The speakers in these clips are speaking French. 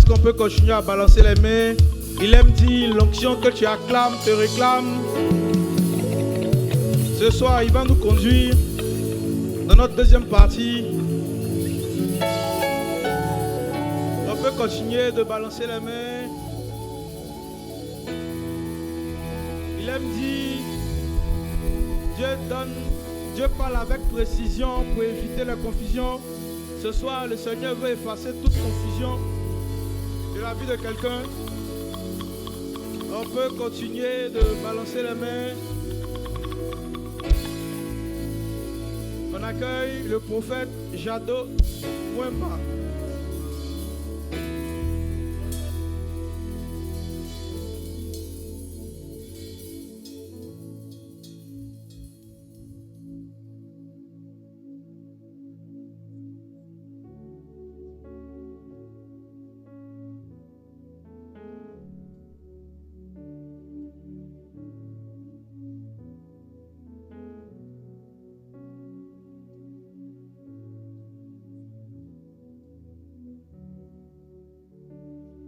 qu'on peut continuer à balancer les mains. Il aime dire l'onction que tu acclames te réclame. Ce soir, il va nous conduire dans notre deuxième partie. On peut continuer de balancer les mains. Il aime dire, Dieu parle avec précision pour éviter la confusion. Ce soir, le Seigneur veut effacer toute confusion de la vie de quelqu'un. On peut continuer de balancer les mains. On accueille le prophète Jado Mwemba.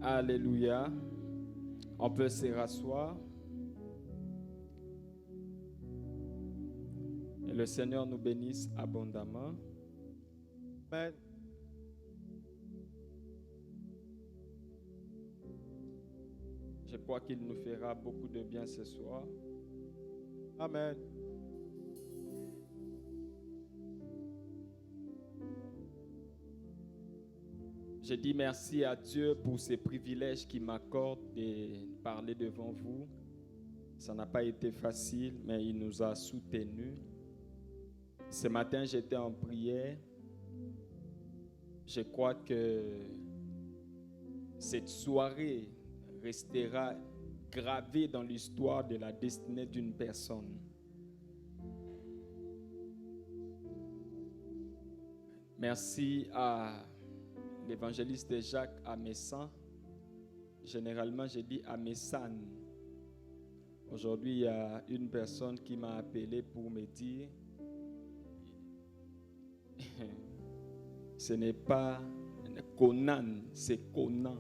Alléluia. On peut se rasseoir. Et le Seigneur nous bénisse abondamment. Amen. Je crois qu'il nous fera beaucoup de bien ce soir. Amen. Je dis merci à Dieu pour ces privilèges qu'il m'accorde de parler devant vous. Ça n'a pas été facile, mais il nous a soutenus. Ce matin, j'étais en prière. Je crois que cette soirée restera gravée dans l'histoire de la destinée d'une personne. Merci à l'évangéliste Jacques Amessan. Généralement, je dis Amessan. Aujourd'hui, il y a une personne qui m'a appelé pour me dire ce n'est pas Conan, c'est Conan.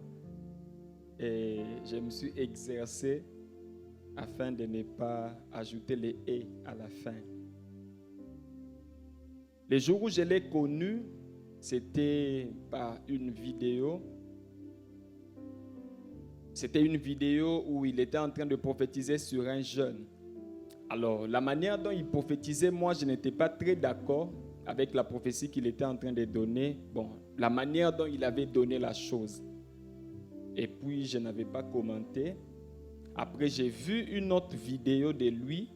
Et je me suis exercé afin de ne pas ajouter les « et » à la fin. Le jour où je l'ai connu, c'était par une vidéo. C'était une vidéo où il était en train de prophétiser sur un jeune. Alors, la manière dont il prophétisait, moi, je n'étais pas très d'accord avec la prophétie qu'il était en train de donner. Bon, la manière dont il avait donné la chose. Et puis, je n'avais pas commenté. Après, j'ai vu une autre vidéo de lui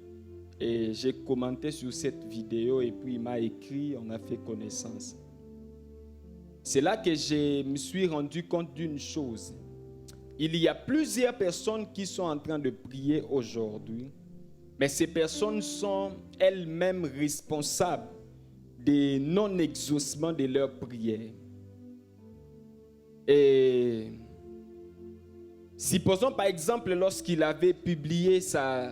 et j'ai commenté sur cette vidéo et puis il m'a écrit, on a fait connaissance. C'est là que je me suis rendu compte d'une chose. Il y a plusieurs personnes qui sont en train de prier aujourd'hui, mais ces personnes sont elles-mêmes responsables des non-exaucements de leurs prières. Et supposons par exemple lorsqu'il avait publié sa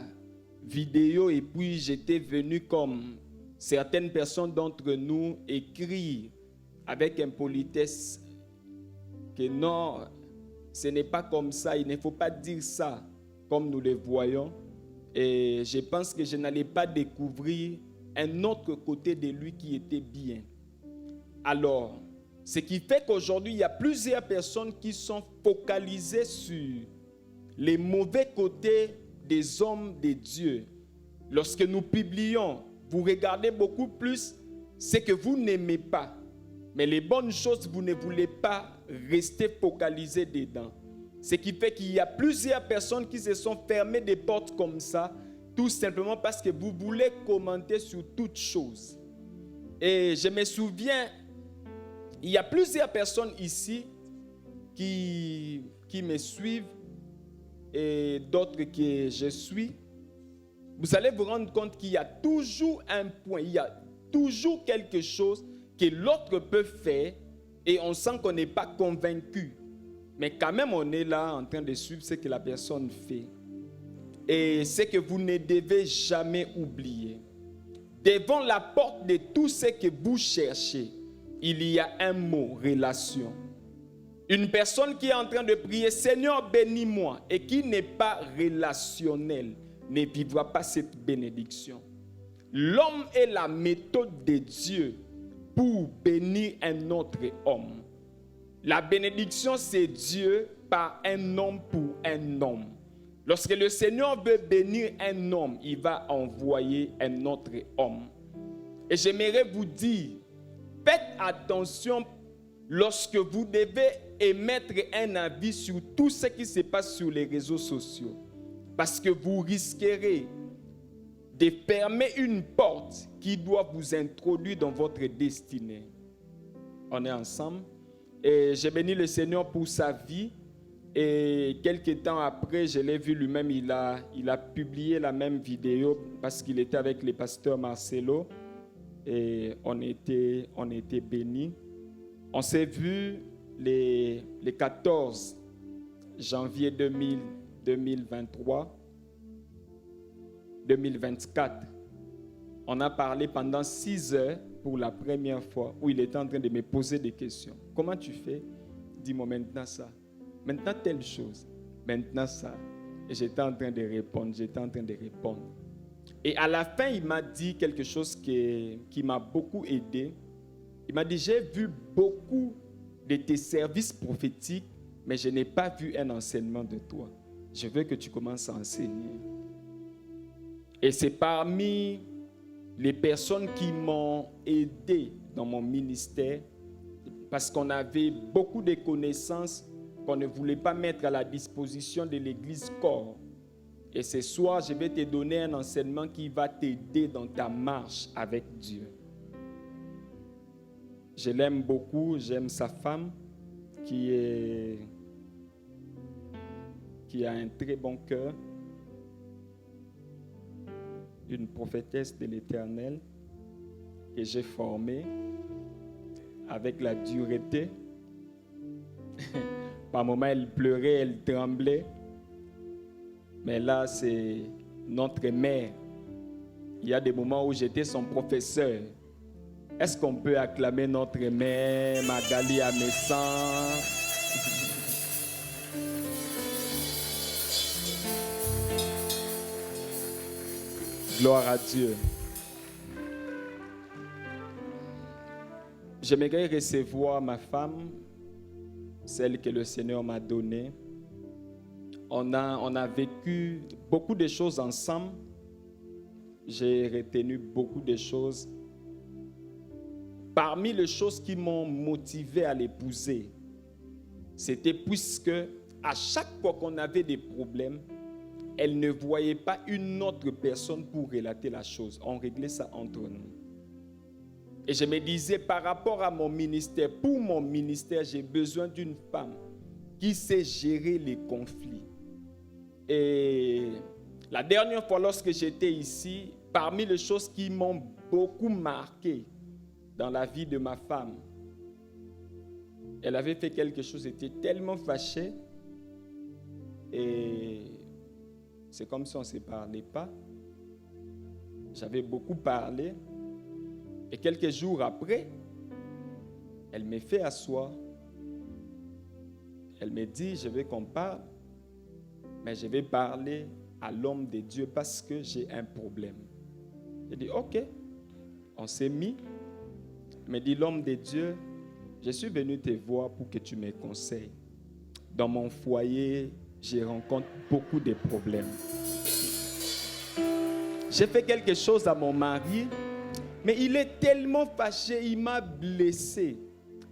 vidéo et puis j'étais venu comme certaines personnes d'entre nous écrire avec impolitesse que non, ce n'est pas comme ça, il ne faut pas dire ça comme nous le voyons. Et je pense que je n'allais pas découvrir un autre côté de lui qui était bien. Alors, ce qui fait qu'aujourd'hui, il y a plusieurs personnes qui sont focalisées sur les mauvais côtés des hommes de Dieu. Lorsque nous publions, vous regardez beaucoup plus ce que vous n'aimez pas. Mais les bonnes choses, vous ne voulez pas rester focalisé dedans. Ce qui fait qu'il y a plusieurs personnes qui se sont fermées des portes comme ça, tout simplement parce que vous voulez commenter sur toutes choses. Et je me souviens, il y a plusieurs personnes ici qui me suivent et d'autres que je suis. Vous allez vous rendre compte qu'il y a toujours un point, il y a toujours quelque chose que l'autre peut faire et on sent qu'on n'est pas convaincu. Mais quand même, on est là en train de suivre ce que la personne fait. Et ce que vous ne devez jamais oublier. Devant la porte de tout ce que vous cherchez, il y a un mot, relation. Une personne qui est en train de prier, Seigneur, bénis-moi, et qui n'est pas relationnel, ne vivra pas cette bénédiction. L'homme est la méthode de Dieu pour bénir un autre homme. La bénédiction, c'est Dieu par un homme pour un homme. Lorsque le Seigneur veut bénir un homme, il va envoyer un autre homme. Et j'aimerais vous dire, faites attention lorsque vous devez émettre un avis sur tout ce qui se passe sur les réseaux sociaux. Parce que vous risquerez de fermer une porte qui doit vous introduire dans votre destinée. On est ensemble. Et j'ai béni le Seigneur pour sa vie. Et quelques temps après, je l'ai vu lui-même, il a publié la même vidéo parce qu'il était avec le pasteur Marcelo. Et on était bénis. On s'est vu les 14 janvier 2024. On a parlé pendant 6 heures pour la première fois où il était en train de me poser des questions. Comment tu fais? Dis-moi maintenant ça. Maintenant telle chose. Maintenant ça. Et j'étais en train de répondre. Et à la fin, il m'a dit quelque chose qui m'a beaucoup aidé. Il m'a dit, j'ai vu beaucoup de tes services prophétiques, mais je n'ai pas vu un enseignement de toi. Je veux que tu commences à enseigner. Et c'est parmi les personnes qui m'ont aidé dans mon ministère, parce qu'on avait beaucoup de connaissances qu'on ne voulait pas mettre à la disposition de l'Église corps. Et ce soir, je vais te donner un enseignement qui va t'aider dans ta marche avec Dieu. Je l'aime beaucoup, j'aime sa femme qui a un très bon cœur, une prophétesse de l'Éternel que j'ai formée avec la dureté. Par moments, elle pleurait, elle tremblait. Mais là, c'est notre mère. Il y a des moments où j'étais son professeur. Est-ce qu'on peut acclamer notre mère, Magali Amessan? Gloire à Dieu. J'aimerais recevoir ma femme, celle que le Seigneur m'a donnée. On a vécu beaucoup de choses ensemble. J'ai retenu beaucoup de choses. Parmi les choses qui m'ont motivé à l'épouser, c'était puisque à chaque fois qu'on avait des problèmes, elle ne voyait pas une autre personne pour relater la chose. On réglait ça entre nous. Et je me disais, par rapport à mon ministère, pour mon ministère, j'ai besoin d'une femme qui sait gérer les conflits. Et la dernière fois, lorsque j'étais ici, parmi les choses qui m'ont beaucoup marqué dans la vie de ma femme, elle avait fait quelque chose, elle était tellement fâchée. Et c'est comme si on ne se parlait pas. J'avais beaucoup parlé. Et quelques jours après, elle me fait asseoir. Elle me dit, je veux qu'on parle, mais je vais parler à l'homme de Dieu parce que j'ai un problème. J'ai dit, ok. On s'est mis. Elle me dit, l'homme de Dieu, je suis venu te voir pour que tu me conseilles. Dans mon foyer, je rencontre beaucoup de problèmes. J'ai fait quelque chose à mon mari, mais il est tellement fâché, il m'a blessé.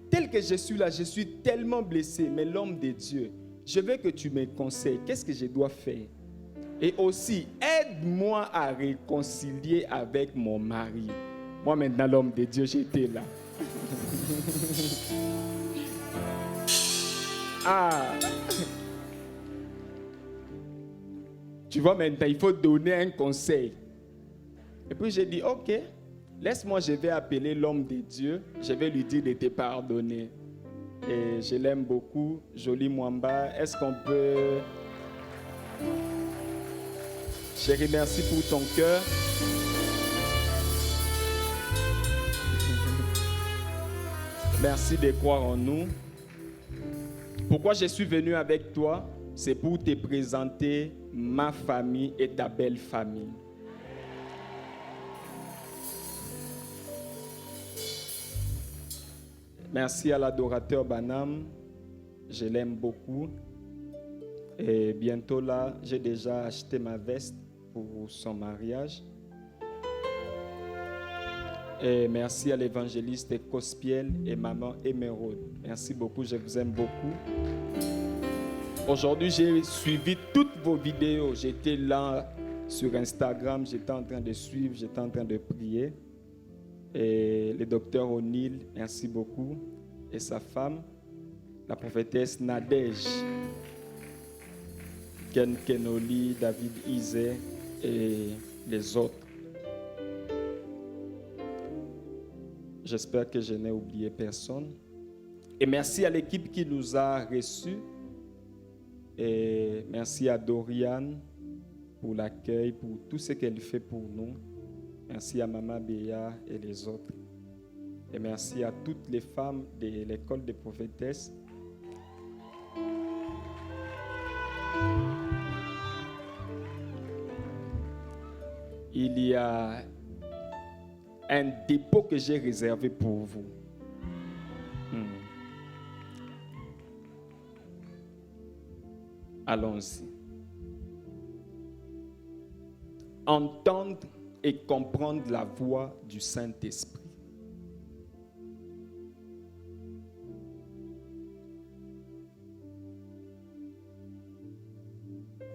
Tel que je suis là, je suis tellement blessé. Mais l'homme de Dieu, je veux que tu me conseilles. Qu'est-ce que je dois faire? Et aussi, aide-moi à réconcilier avec mon mari. Moi maintenant, l'homme de Dieu, j'étais là. Ah! Tu vois maintenant, il faut donner un conseil. Et puis j'ai dit, ok, laisse-moi, je vais appeler l'homme de Dieu. Je vais lui dire de te pardonner. Et je l'aime beaucoup. Jolie Mwamba. Est-ce qu'on peut... Chérie, merci pour ton cœur. Merci de croire en nous. Pourquoi je suis venu avec toi? C'est pour te présenter ma famille et ta belle famille. Merci à l'adorateur Banam. Je l'aime beaucoup. Et bientôt là, j'ai déjà acheté ma veste pour son mariage. Et merci à l'évangéliste Cospiel et maman Émeraude. Merci beaucoup, je vous aime beaucoup. Aujourd'hui, j'ai suivi toutes vos vidéos. J'étais là sur Instagram, j'étais en train de suivre, j'étais en train de prier. Et le docteur O'Neill, merci beaucoup. Et sa femme, la prophétesse Nadège, Ken Kenoli, David Izé et les autres. J'espère que je n'ai oublié personne. Et merci à l'équipe qui nous a reçus. Et merci à Dorian pour l'accueil, pour tout ce qu'elle fait pour nous. Merci à Maman Béa et les autres. Et merci à toutes les femmes de l'école des prophétesses. Il y a un dépôt que j'ai réservé pour vous. Allons-y. Entendre et comprendre la voix du Saint-Esprit.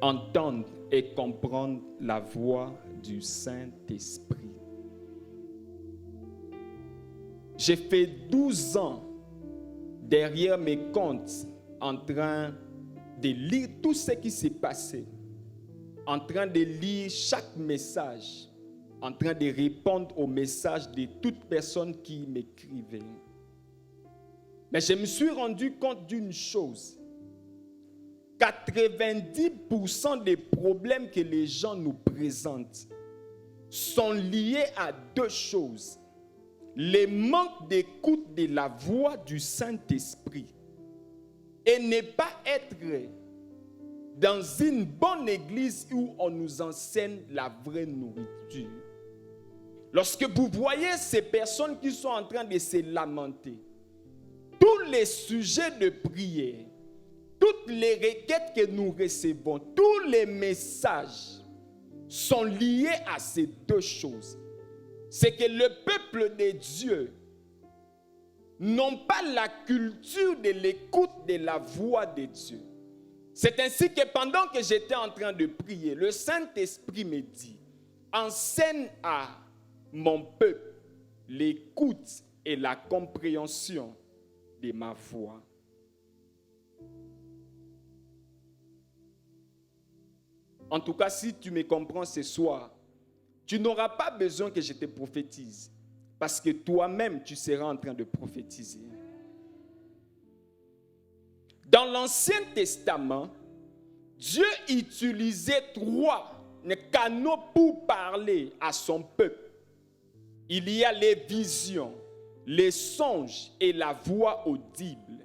Entendre et comprendre la voix du Saint-Esprit. J'ai fait 12 ans derrière mes comptes en train de lire tout ce qui s'est passé, en train de lire chaque message, en train de répondre aux messages de toute personne qui m'écrivait. Mais je me suis rendu compte d'une chose. 90% des problèmes que les gens nous présentent sont liés à deux choses. Le manque d'écoute de la voix du Saint-Esprit et ne pas être dans une bonne église où on nous enseigne la vraie nourriture. Lorsque vous voyez ces personnes qui sont en train de se lamenter, tous les sujets de prière, toutes les requêtes que nous recevons, tous les messages sont liés à ces deux choses. C'est que le peuple de Dieu n'ont pas la culture de l'écoute de la voix de Dieu. C'est ainsi que pendant que j'étais en train de prier, le Saint-Esprit me dit, enseigne à mon peuple l'écoute et la compréhension de ma voix. En tout cas, si tu me comprends ce soir, tu n'auras pas besoin que je te prophétise, parce que toi-même, tu seras en train de prophétiser. Dans l'Ancien Testament, Dieu utilisait 3 canaux pour parler à son peuple. Il y a les visions, les songes et la voix audible.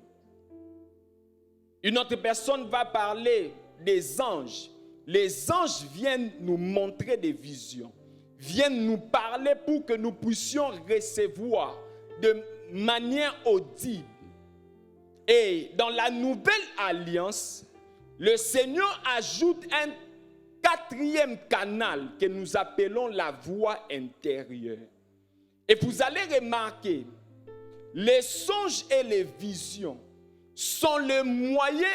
Une autre personne va parler des anges. Les anges viennent nous montrer des visions, viennent nous parler pour que nous puissions recevoir de manière audible. Et dans la nouvelle alliance, le Seigneur ajoute un 4e canal que nous appelons la voix intérieure. Et vous allez remarquer, les songes et les visions sont le moyen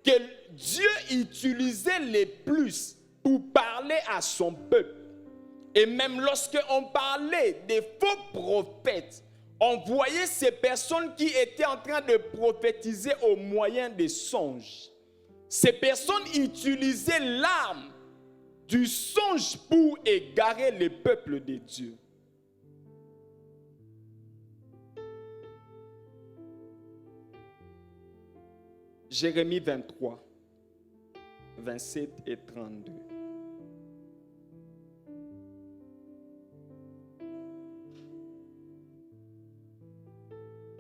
que Dieu utilisait le plus pour parler à son peuple. Et même lorsqu'on parlait des faux prophètes, on voyait ces personnes qui étaient en train de prophétiser au moyen des songes. Ces personnes utilisaient l'âme du songe pour égarer le peuple de Dieu. Jérémie 23, 27 et 32.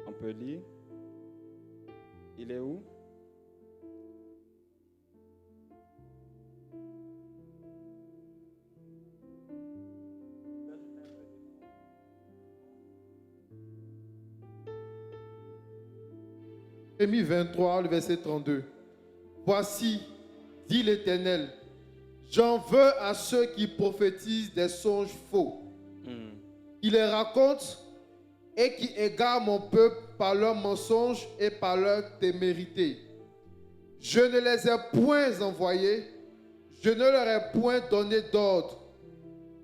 On peut lire. Il est où? Jérémie 23, le verset 32. Voici, dit l'Éternel, j'en veux à ceux qui prophétisent des songes faux, qui les racontent et qui égarent mon peuple par leurs mensonges et par leur témérité. Je ne les ai point envoyés, je ne leur ai point donné d'ordre,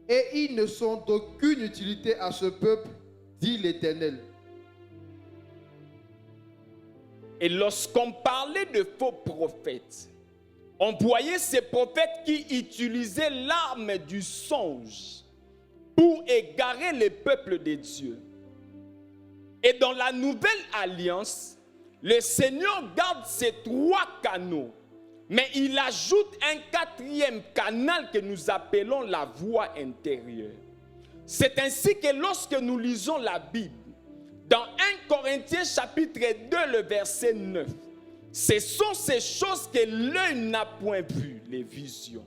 et ils ne sont d'aucune utilité à ce peuple, dit l'Éternel. Et lorsqu'on parlait de faux prophètes, on voyait ces prophètes qui utilisaient l'arme du songe pour égarer les peuples de Dieu. Et dans la nouvelle alliance, le Seigneur garde ces 3 canaux, mais il ajoute un 4e canal que nous appelons la voix intérieure. C'est ainsi que lorsque nous lisons la Bible, dans 1 Corinthiens chapitre 2, le verset 9, ce sont ces choses que l'œil n'a point vues, les visions.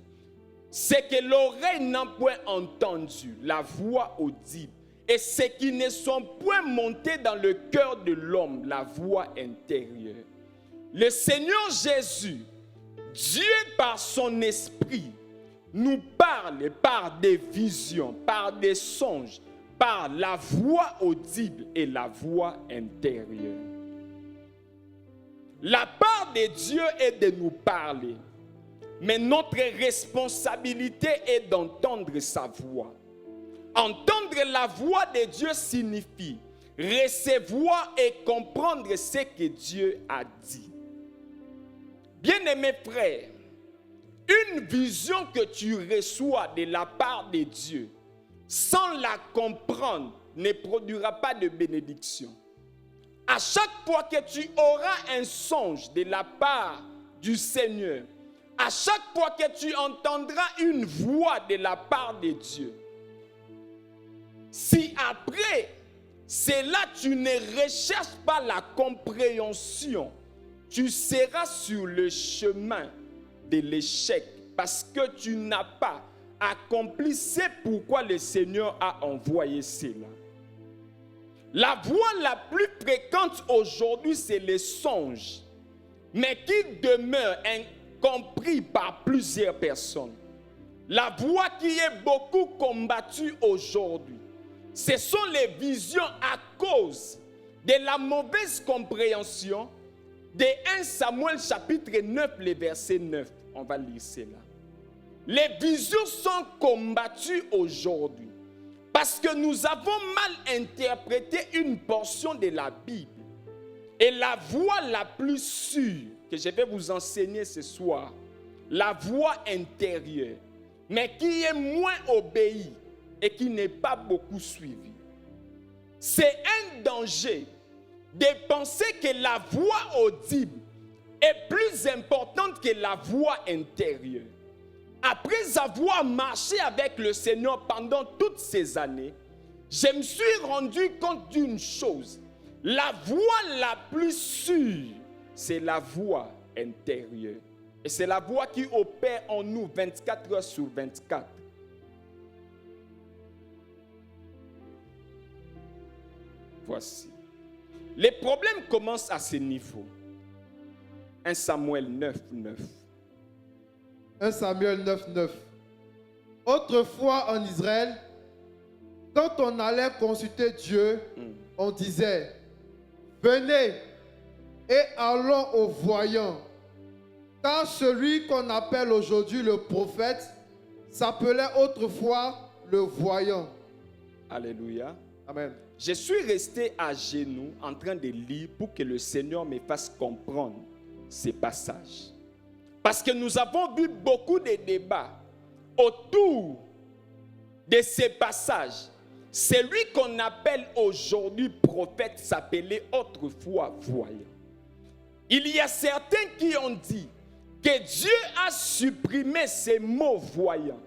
C'est que l'oreille n'a point entendu, la voix audible. Et ce qui ne sont point montés dans le cœur de l'homme, la voix intérieure. Le Seigneur Jésus, Dieu par son esprit, nous parle par des visions, par des songes, par la voix audible et la voix intérieure. La part de Dieu est de nous parler, mais notre responsabilité est d'entendre sa voix. Entendre la voix de Dieu signifie recevoir et comprendre ce que Dieu a dit. Bien-aimés frères, une vision que tu reçois de la part de Dieu, sans la comprendre, ne produira pas de bénédiction. À chaque fois que tu auras un songe de la part du Seigneur, à chaque fois que tu entendras une voix de la part de Dieu, si après cela tu ne recherches pas la compréhension, tu seras sur le chemin de l'échec parce que tu n'as pas accompli ce pourquoi le Seigneur a envoyé cela. La voix la plus fréquente aujourd'hui, c'est les songes, mais qui demeure incompris par plusieurs personnes. La voix qui est beaucoup combattue aujourd'hui, ce sont les visions à cause de la mauvaise compréhension de 1 Samuel chapitre 9, le verset 9. On va lire cela. Les visions sont combattues aujourd'hui parce que nous avons mal interprété une portion de la Bible. Et la voix la plus sûre que je vais vous enseigner ce soir, la voix intérieure, mais qui est moins obéie et qui n'est pas beaucoup suivie. C'est un danger de penser que la voix audible est plus importante que la voix intérieure. Après avoir marché avec le Seigneur pendant toutes ces années, je me suis rendu compte d'une chose. La voix la plus sûre, c'est la voix intérieure. Et c'est la voix qui opère en nous 24 heures sur 24. Voici. Les problèmes commencent à ce niveau. 1 Samuel 9, 9. 1 Samuel 9, 9. Autrefois en Israël, quand on allait consulter Dieu, on disait, venez et allons au voyant. Car celui qu'on appelle aujourd'hui le prophète s'appelait autrefois le voyant. Alléluia. Amen. Je suis resté à genoux en train de lire pour que le Seigneur me fasse comprendre ces passages. Parce que nous avons vu beaucoup de débats autour de ces passages. Celui qu'on appelle aujourd'hui prophète s'appelait autrefois voyant. Il y a certains qui ont dit que Dieu a supprimé ces mots voyants.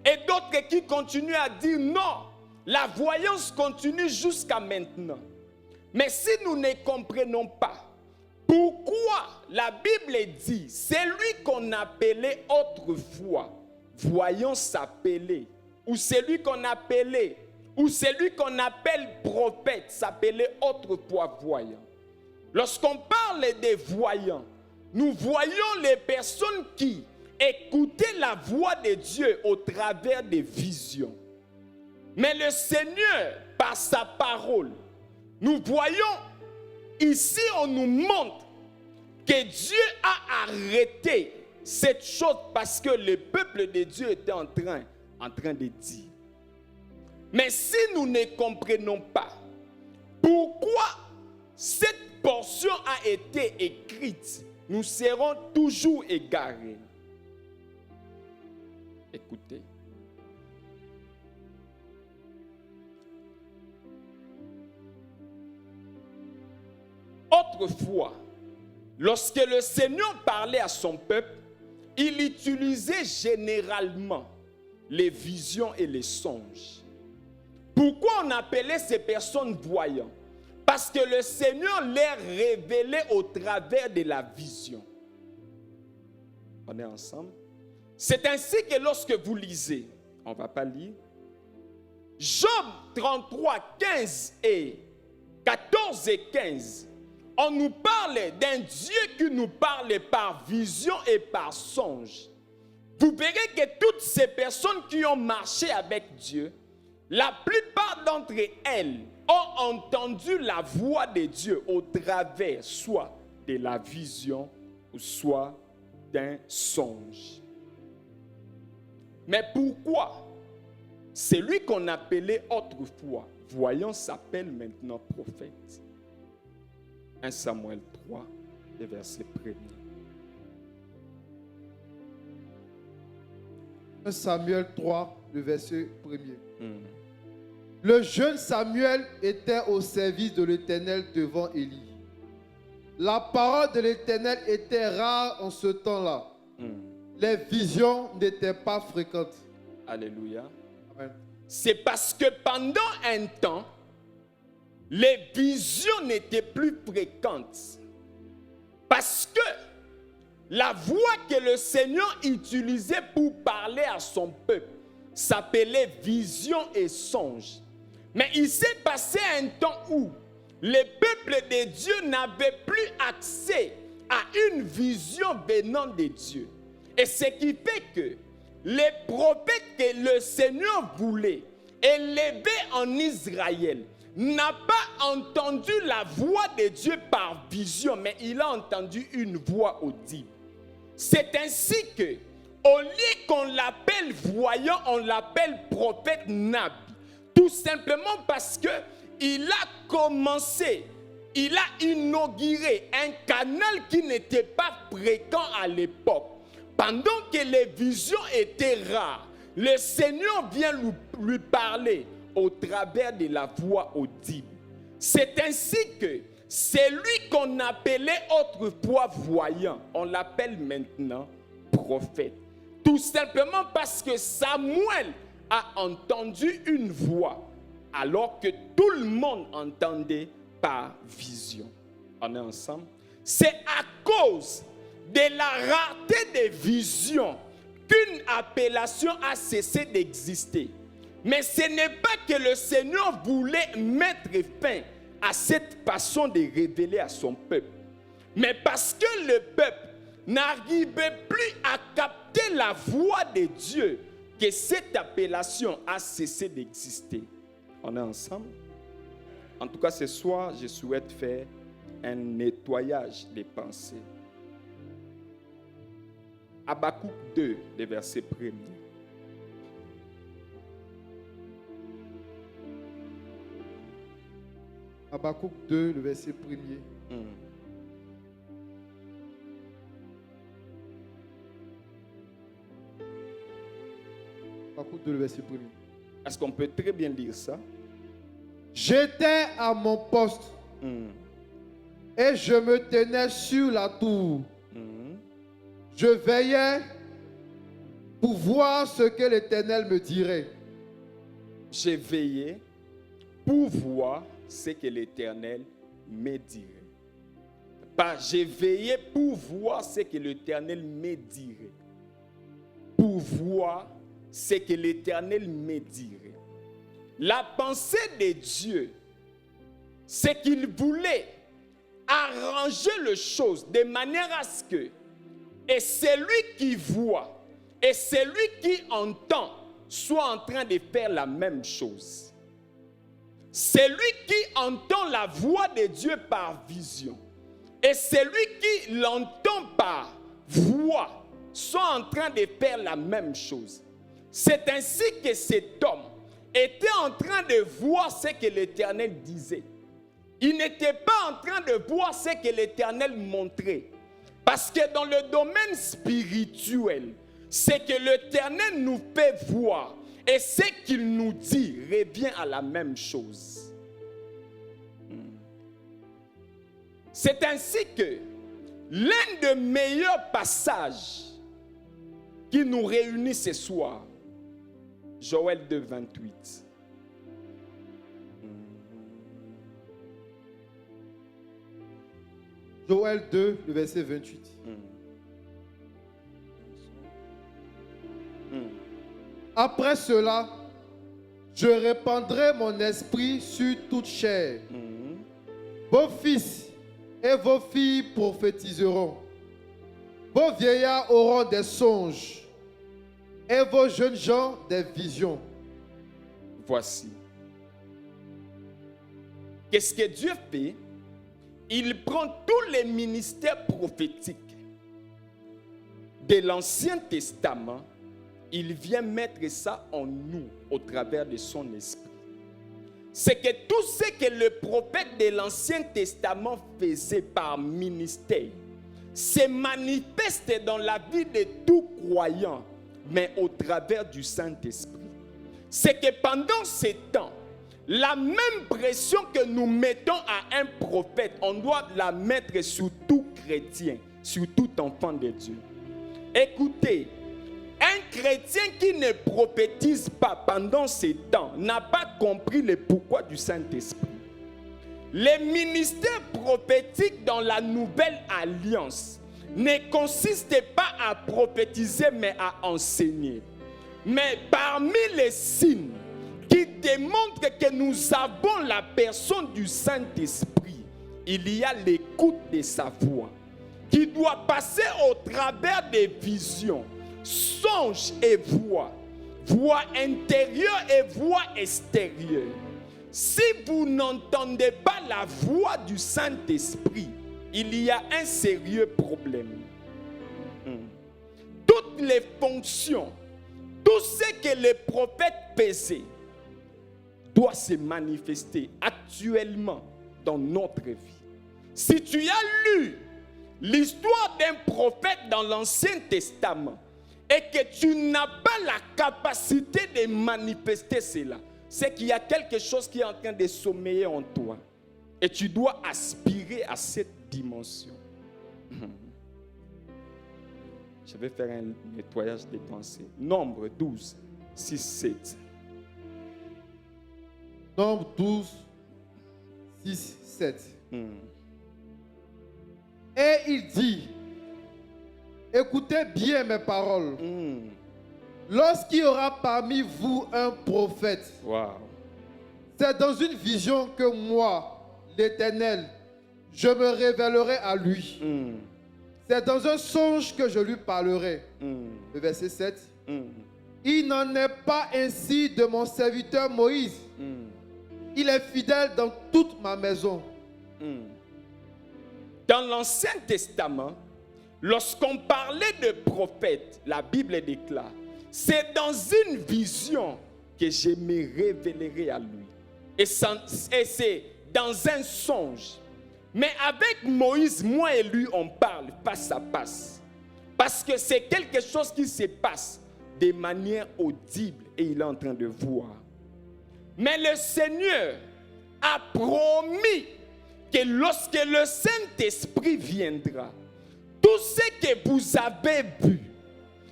Et d'autres qui continuent à dire non, la voyance continue jusqu'à maintenant. Mais si nous ne comprenons pas pourquoi la Bible dit, c'est lui qu'on appelait autrefois voyant s'appelait, ou celui qu'on appelait, ou celui qu'on appelle prophète s'appelait autrefois voyant. Lorsqu'on parle parle des voyants, nous voyons les personnes qui écoutaient la voix de Dieu au travers des visions. Mais le Seigneur, par sa parole, nous voyons ici, on nous montre que Dieu a arrêté cette chose parce que le peuple de Dieu était en train de dire. Mais si nous ne comprenons pas pourquoi cette portion a été écrite, nous serons toujours égarés. Écoutez. Autrefois, lorsque le Seigneur parlait à son peuple, il utilisait généralement les visions et les songes. Pourquoi on appelait ces personnes voyants? Parce que le Seigneur les révélait au travers de la vision. On est ensemble? C'est ainsi que lorsque vous lisez, on ne va pas lire, Job 33, 15 et 14 et 15, on nous parle d'un Dieu qui nous parle par vision et par songe. Vous verrez que toutes ces personnes qui ont marché avec Dieu, la plupart d'entre elles ont entendu la voix de Dieu au travers soit de la vision ou soit d'un songe. Mais pourquoi celui qu'on appelait autrefois voyant s'appelle maintenant prophète? 1 Samuel 3, le verset 1er. 1 Samuel 3, le verset 1er. Le jeune Samuel était au service de l'Éternel devant Élie. La parole de l'Éternel était rare en ce temps-là. Les visions n'étaient pas fréquentes. Alléluia. Amen. C'est parce que pendant un temps, les visions n'étaient plus fréquentes. Parce que la voix que le Seigneur utilisait pour parler à son peuple s'appelait vision et songe. Mais il s'est passé un temps où les peuples de Dieu n'avaient plus accès à une vision venant de Dieu. Et ce qui fait que les prophètes que le Seigneur voulait élever en Israël n'a pas entendu la voix de Dieu par vision, mais il a entendu une voix audible. C'est ainsi que, au lieu qu'on l'appelle voyant, on l'appelle prophète Nabi. Tout simplement parce que il a commencé, il a inauguré un canal qui n'était pas fréquent à l'époque. Pendant que les visions étaient rares, le Seigneur vient lui parler au travers de la voix audible. C'est ainsi que celui qu'on appelait autrefois voyant, on l'appelle maintenant prophète. Tout simplement parce que Samuel a entendu une voix alors que tout le monde entendait par vision. On est ensemble? C'est à cause de la rareté des visions qu'une appellation a cessé d'exister. Mais ce n'est pas que le Seigneur voulait mettre fin à cette façon de révéler à son peuple. Mais parce que le peuple n'arrivait plus à capter la voix de Dieu, que cette appellation a cessé d'exister. On est ensemble? En tout cas, ce soir, je souhaite faire un nettoyage des pensées. Habakkuk 2, le verset 1er. Habakkuk 2, le verset 1er. Habakkuk 2, le verset 1er. Est-ce qu'on peut très bien lire ça? J'étais à mon poste et je me tenais sur la tour. Je veillais pour voir ce que l'Éternel me dirait. J'ai veillé pour voir ce que l'Éternel me dirait. Pas j'ai veillé pour voir ce que l'Éternel me dirait. Pour voir ce que l'Éternel me dirait. La pensée de Dieu, c'est qu'il voulait arranger les choses de manière à ce que et celui qui voit et celui qui entend soient en train de faire la même chose. Celui qui entend la voix de Dieu par vision et celui qui l'entend par voix sont en train de faire la même chose. C'est ainsi que cet homme était en train de voir ce que l'Éternel disait. Il n'était pas en train de voir ce que l'Éternel montrait. Parce que dans le domaine spirituel, ce que l'Éternel nous fait voir et ce qu'il nous dit revient à la même chose. C'est ainsi que l'un des meilleurs passages qui nous réunit ce soir, Joël 2, 28. Joël 2, le verset 28. Après cela, je répandrai mon esprit sur toute chair. Vos fils et vos filles prophétiseront. Vos vieillards auront des songes et vos jeunes gens des visions. Voici. Qu'est-ce que Dieu fait? Il prend tous les ministères prophétiques de l'Ancien Testament, il vient mettre ça en nous au travers de son esprit. C'est que tout ce que le prophète de l'Ancien Testament faisait par ministère se manifeste dans la vie de tout croyant, mais au travers du Saint-Esprit. C'est que pendant ces temps, la même pression que nous mettons à un prophète, on doit la mettre sur tout chrétien, sur tout enfant de Dieu. Écoutez, un chrétien qui ne prophétise pas pendant ces temps n'a pas compris le pourquoi du Saint-Esprit. Les ministères prophétiques dans la nouvelle alliance ne consistent pas à prophétiser mais à enseigner. Mais parmi les signes qui démontrent que nous avons la personne du Saint-Esprit, il y a l'écoute de sa voix qui doit passer au travers des visions, songes et voix, voix intérieure et voix extérieure. Si vous n'entendez pas la voix du Saint-Esprit, il y a un sérieux problème. Toutes les fonctions, tout ce que les prophètes faisaient doit se manifester actuellement dans notre vie. Si tu as lu l'histoire d'un prophète dans l'Ancien Testament et que tu n'as pas la capacité de manifester cela, c'est qu'il y a quelque chose qui est en train de sommeiller en toi. Et tu dois aspirer à cette dimension. Je vais faire un nettoyage des pensées. Nombre 12, 6, 7. Nombre 12, 6, 7. Et il dit, écoutez bien mes paroles. Lorsqu'il y aura parmi vous un prophète, c'est dans une vision que moi, l'Éternel, je me révélerai à lui. C'est dans un songe que je lui parlerai. Le verset 7. Il n'en est pas ainsi de mon serviteur Moïse. Il est fidèle dans toute ma maison. Dans l'Ancien Testament, lorsqu'on parlait de prophète, la Bible déclare, c'est dans une vision que je me révélerai à lui. Et c'est dans un songe. Mais avec Moïse, moi et lui, on parle face à face. Parce que c'est quelque chose qui se passe de manière audible et il est en train de voir. Mais le Seigneur a promis que lorsque le Saint-Esprit viendra, tout ce que vous avez vu,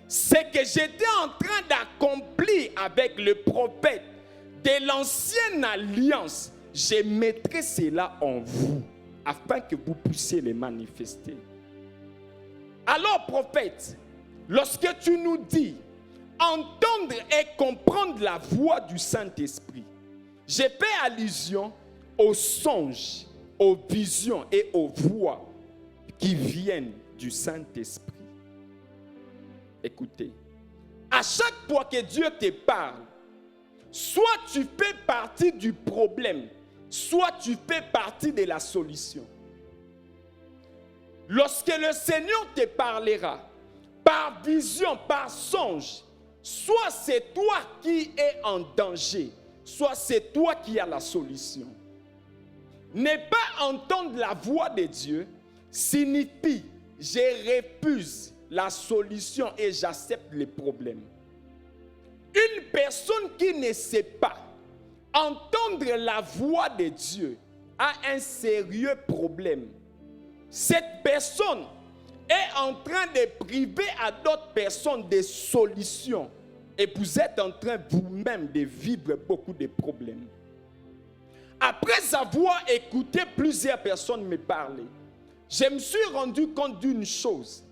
c'est que j'étais en train d'accomplir avec le prophète de l'ancienne alliance. Je mettrai cela en vous, afin que vous puissiez les manifester. Alors, prophète, lorsque tu nous dis entendre et comprendre la voix du Saint-Esprit, j'ai fait allusion aux songes aux visions et aux voix qui viennent du Saint-Esprit. Écoutez, à chaque fois que Dieu te parle, soit tu fais partie du problème, soit tu fais partie de la solution. Lorsque le Seigneur te parlera, par vision, par songe, soit c'est toi qui es en danger, soit c'est toi qui as la solution. Ne pas entendre la voix de Dieu signifie je refuse la solution et j'accepte les problèmes. Une personne qui ne sait pas entendre la voix de Dieu a un sérieux problème. Cette personne est en train de priver à d'autres personnes des solutions et vous êtes en train vous-même de vivre beaucoup de problèmes. Après avoir écouté plusieurs personnes me parler, je me suis rendu compte d'une chose.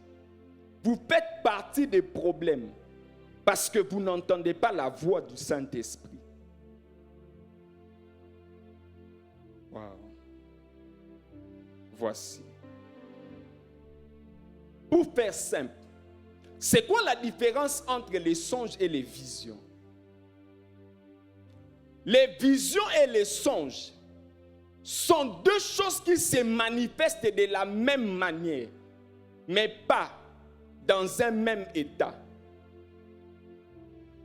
Vous faites partie des problèmes parce que vous n'entendez pas la voix du Saint-Esprit. Wow. Voici. Pour faire simple, c'est quoi la différence entre les songes et les visions? Les visions et les songes sont deux choses qui se manifestent de la même manière, mais pas dans un même état.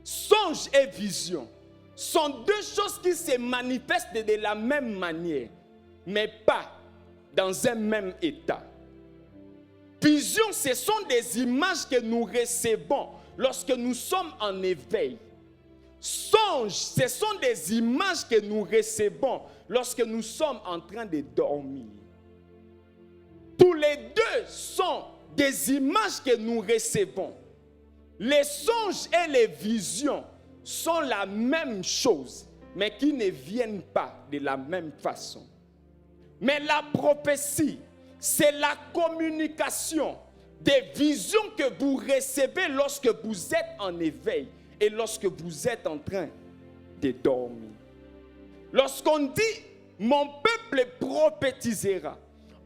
Songe et vision sont deux choses qui se manifestent de la même manière, mais pas dans un même état. Vision, ce sont des images que nous recevons lorsque nous sommes en éveil. Songe, ce sont des images que nous recevons lorsque nous sommes en train de dormir. Tous les deux sont des images que nous recevons. Les songes et les visions sont la même chose, mais qui ne viennent pas de la même façon. Mais la prophétie, c'est la communication des visions que vous recevez lorsque vous êtes en éveil et lorsque vous êtes en train de dormir. Lorsqu'on dit « mon peuple prophétisera »,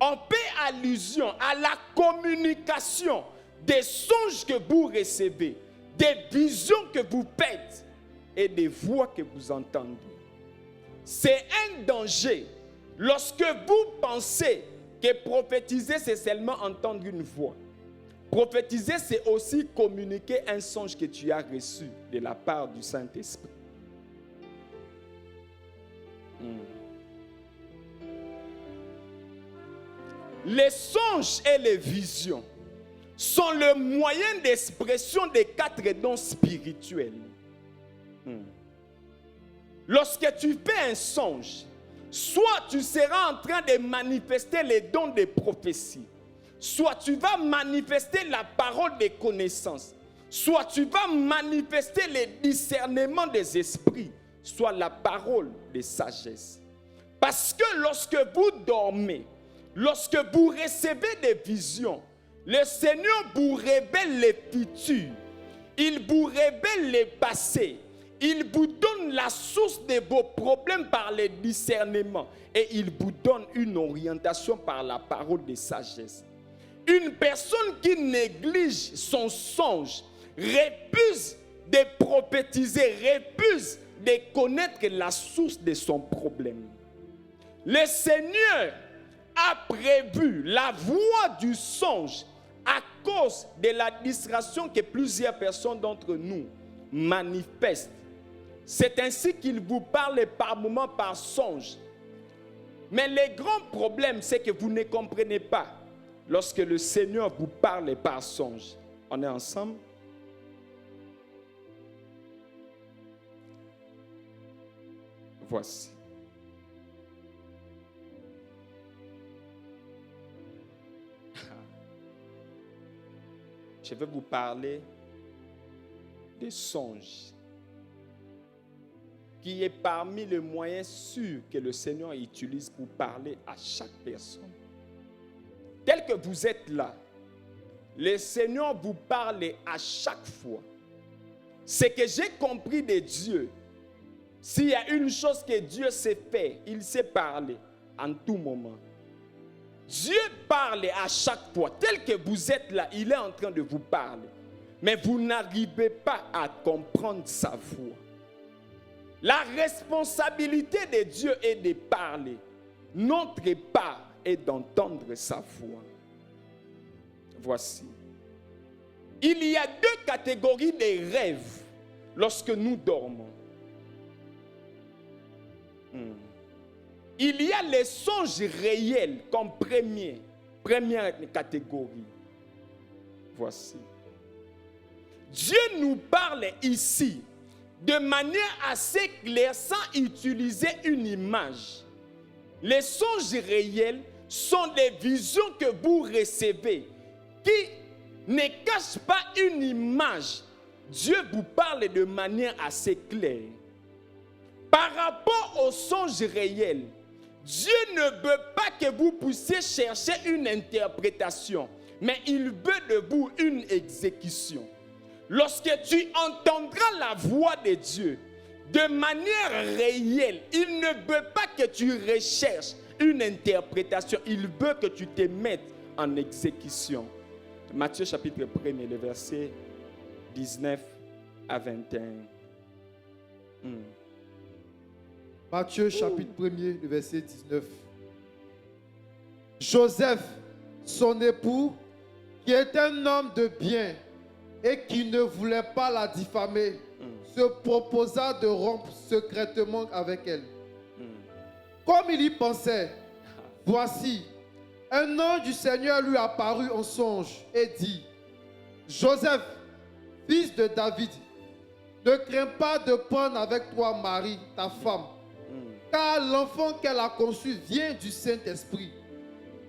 on fait allusion à la communication des songes que vous recevez, des visions que vous faites et des voix que vous entendez. C'est un danger lorsque vous pensez que prophétiser, c'est seulement entendre une voix. Prophétiser, c'est aussi communiquer un songe que tu as reçu de la part du Saint-Esprit. Les songes et les visions sont le moyen d'expression des 4 dons spirituels. Lorsque tu fais un songe, soit tu seras en train de manifester les dons de prophétie, soit tu vas manifester la parole des connaissances, soit tu vas manifester le discernement des esprits, soit la parole de sagesse. Parce que lorsque vous dormez, lorsque vous recevez des visions, le Seigneur vous révèle les futurs, il vous révèle les passés, il vous donne la source de vos problèmes par le discernement et il vous donne une orientation par la parole de sagesse. Une personne qui néglige son songe refuse de prophétiser, refuse de connaître la source de son problème. Le Seigneur a prévu la voie du songe à cause de la distraction que plusieurs personnes d'entre nous manifestent. C'est ainsi qu'il vous parle par moments par songe. Mais le grand problème, c'est que vous ne comprenez pas lorsque le Seigneur vous parle par songe. On est ensemble? Voici. Je vais vous parler des songes, qui est parmi les moyens sûrs que le Seigneur utilise pour parler à chaque personne. Tel que vous êtes là, le Seigneur vous parle à chaque fois. Ce que j'ai compris de Dieu, s'il y a une chose que Dieu sait faire, il sait parler en tout moment. Dieu parle à chaque fois. Tel que vous êtes là, il est en train de vous parler. Mais vous n'arrivez pas à comprendre sa voix. La responsabilité de Dieu est de parler. Notre part est d'entendre sa voix. Voici. Il y a deux catégories de rêves lorsque nous dormons. Il y a les songes réels comme première catégorie. Voici. Dieu nous parle ici de manière assez claire sans utiliser une image. Les songes réels sont des visions que vous recevez qui ne cachent pas une image. Dieu vous parle de manière assez claire. Par rapport aux songes réels, Dieu ne veut pas que vous puissiez chercher une interprétation, mais il veut de vous une exécution. Lorsque tu entendras la voix de Dieu de manière réelle, il ne veut pas que tu recherches une interprétation, il veut que tu te mettes en exécution. Matthieu chapitre 1, le verset 19 à 21. Matthieu chapitre 1, le verset 19. Joseph, son époux, qui est un homme de bien et qui ne voulait pas la diffamer, se proposa de rompre secrètement avec elle. Comme il y pensait, voici, un ange du Seigneur lui apparut en songe et dit, Joseph, fils de David, ne crains pas de prendre avec toi Marie, ta femme, car l'enfant qu'elle a conçu vient du Saint-Esprit.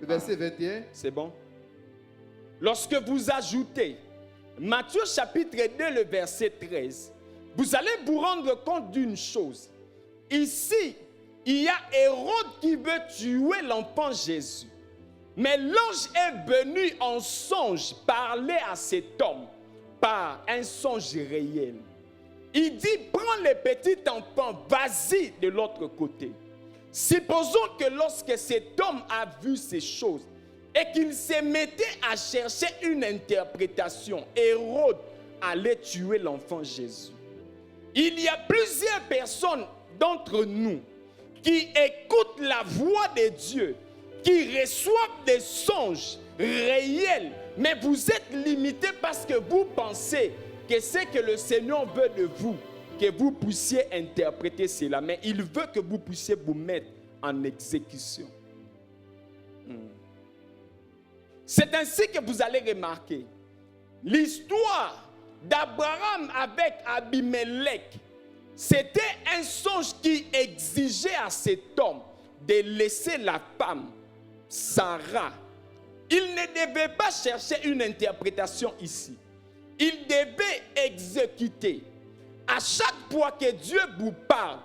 Le verset 21. C'est bon? Lorsque vous ajoutez Matthieu chapitre 2, le verset 13, vous allez vous rendre compte d'une chose. Ici, il y a Hérode qui veut tuer l'enfant Jésus. Mais l'ange est venu en songe parler à cet homme par un songe réel. Il dit, prends le petit enfant, vas-y de l'autre côté. Supposons que lorsque cet homme a vu ces choses et qu'il se mettait à chercher une interprétation, Hérode allait tuer l'enfant Jésus. Il y a plusieurs personnes d'entre nous qui écoutent la voix de Dieu, qui reçoivent des songes réels, mais vous êtes limités parce que vous pensez que c'est que le Seigneur veut de vous, que vous puissiez interpréter cela, mais il veut que vous puissiez vous mettre en exécution. C'est ainsi que vous allez remarquer l'histoire d'Abraham avec Abimelech. C'était un songe qui exigeait à cet homme de laisser la femme, Sarah. Il ne devait pas chercher une interprétation ici. Il devait exécuter. À chaque fois que Dieu vous parle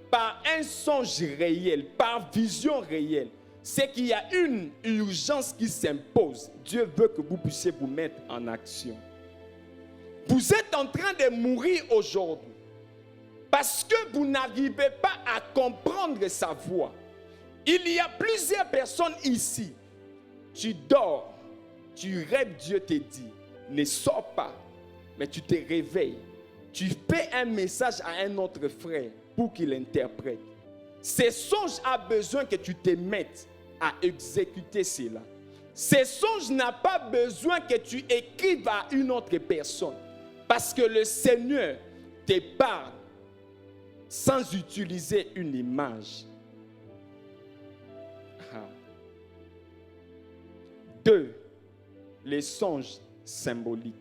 par un songe réel, par vision réelle, c'est qu'il y a une urgence qui s'impose. Dieu veut que vous puissiez vous mettre en action. Vous êtes en train de mourir aujourd'hui parce que vous n'arrivez pas à comprendre sa voix. Il y a plusieurs personnes ici. Tu dors, tu rêves, Dieu te dit, ne sors pas, mais tu te réveilles. Tu fais un message à un autre frère pour qu'il interprète. Ce songe a besoin que tu te mettes à exécuter cela. Ce songe n'a pas besoin que tu écrives à une autre personne. Parce que le Seigneur te parle sans utiliser une image. 2. Les songes symboliques.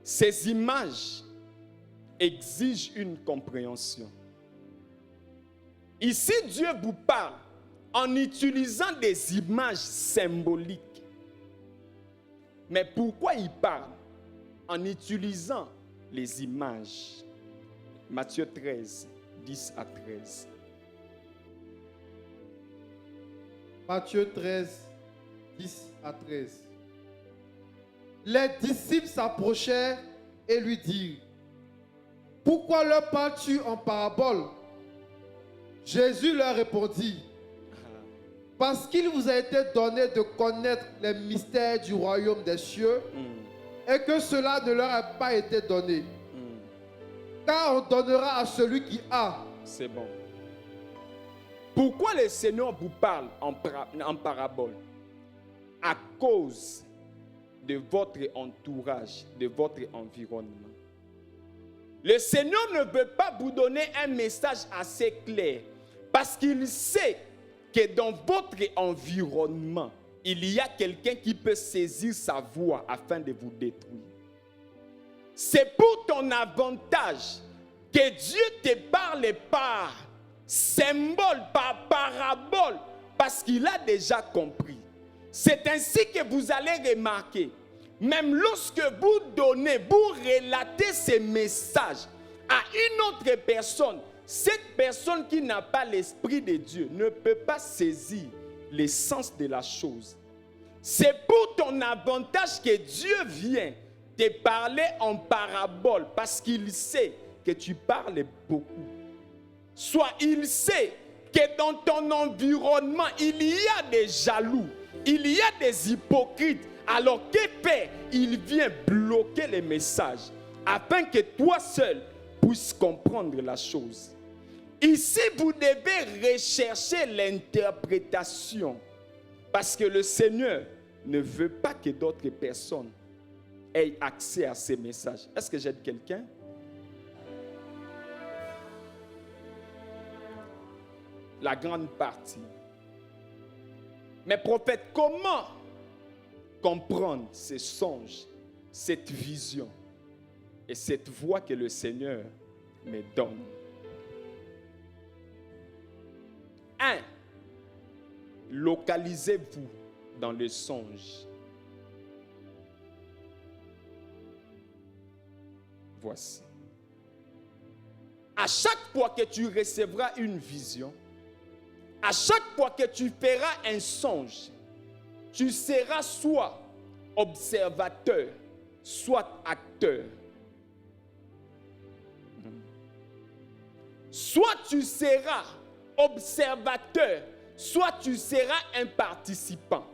Ces images exigent une compréhension. Ici, Dieu vous parle en utilisant des images symboliques. Mais pourquoi il parle? En utilisant les images. Matthieu 13, 10 à 13. Matthieu 13, 10 à 13. Les disciples s'approchèrent et lui dirent, pourquoi leur parles-tu en parabole? Jésus leur répondit, parce qu'il vous a été donné de connaître les mystères du royaume des cieux et que cela ne leur a pas été donné. Car on donnera à celui qui a. C'est bon. Pourquoi le Seigneur vous parle en parabole? À cause de votre entourage, de votre environnement. Le Seigneur ne veut pas vous donner un message assez clair parce qu'il sait que dans votre environnement, il y a quelqu'un qui peut saisir sa voix afin de vous détruire. C'est pour ton avantage que Dieu te parle par symbole, par parabole, parce qu'il a déjà compris. C'est ainsi que vous allez remarquer, même lorsque vous donnez, vous relatez ces messages à une autre personne, cette personne qui n'a pas l'Esprit de Dieu ne peut pas saisir l'essence de la chose. C'est pour ton avantage que Dieu vient te parler en parabole parce qu'il sait que tu parles beaucoup. Soit il sait que dans ton environnement, il y a des jaloux, il y a des hypocrites. Alors que fait? Il vient bloquer les messages afin que toi seul puisses comprendre la chose. Ici, vous devez rechercher l'interprétation parce que le Seigneur ne veut pas que d'autres personnes aient accès à ces messages. Est-ce que j'aide quelqu'un? La grande partie. Mais prophète, comment comprendre ces songes, cette vision et cette voix que le Seigneur me donne? 1. Localisez-vous dans le songe. Voici. À chaque fois que tu recevras une vision, à chaque fois que tu feras un songe, tu seras soit observateur, soit acteur. Soit tu seras observateur, soit tu seras un participant.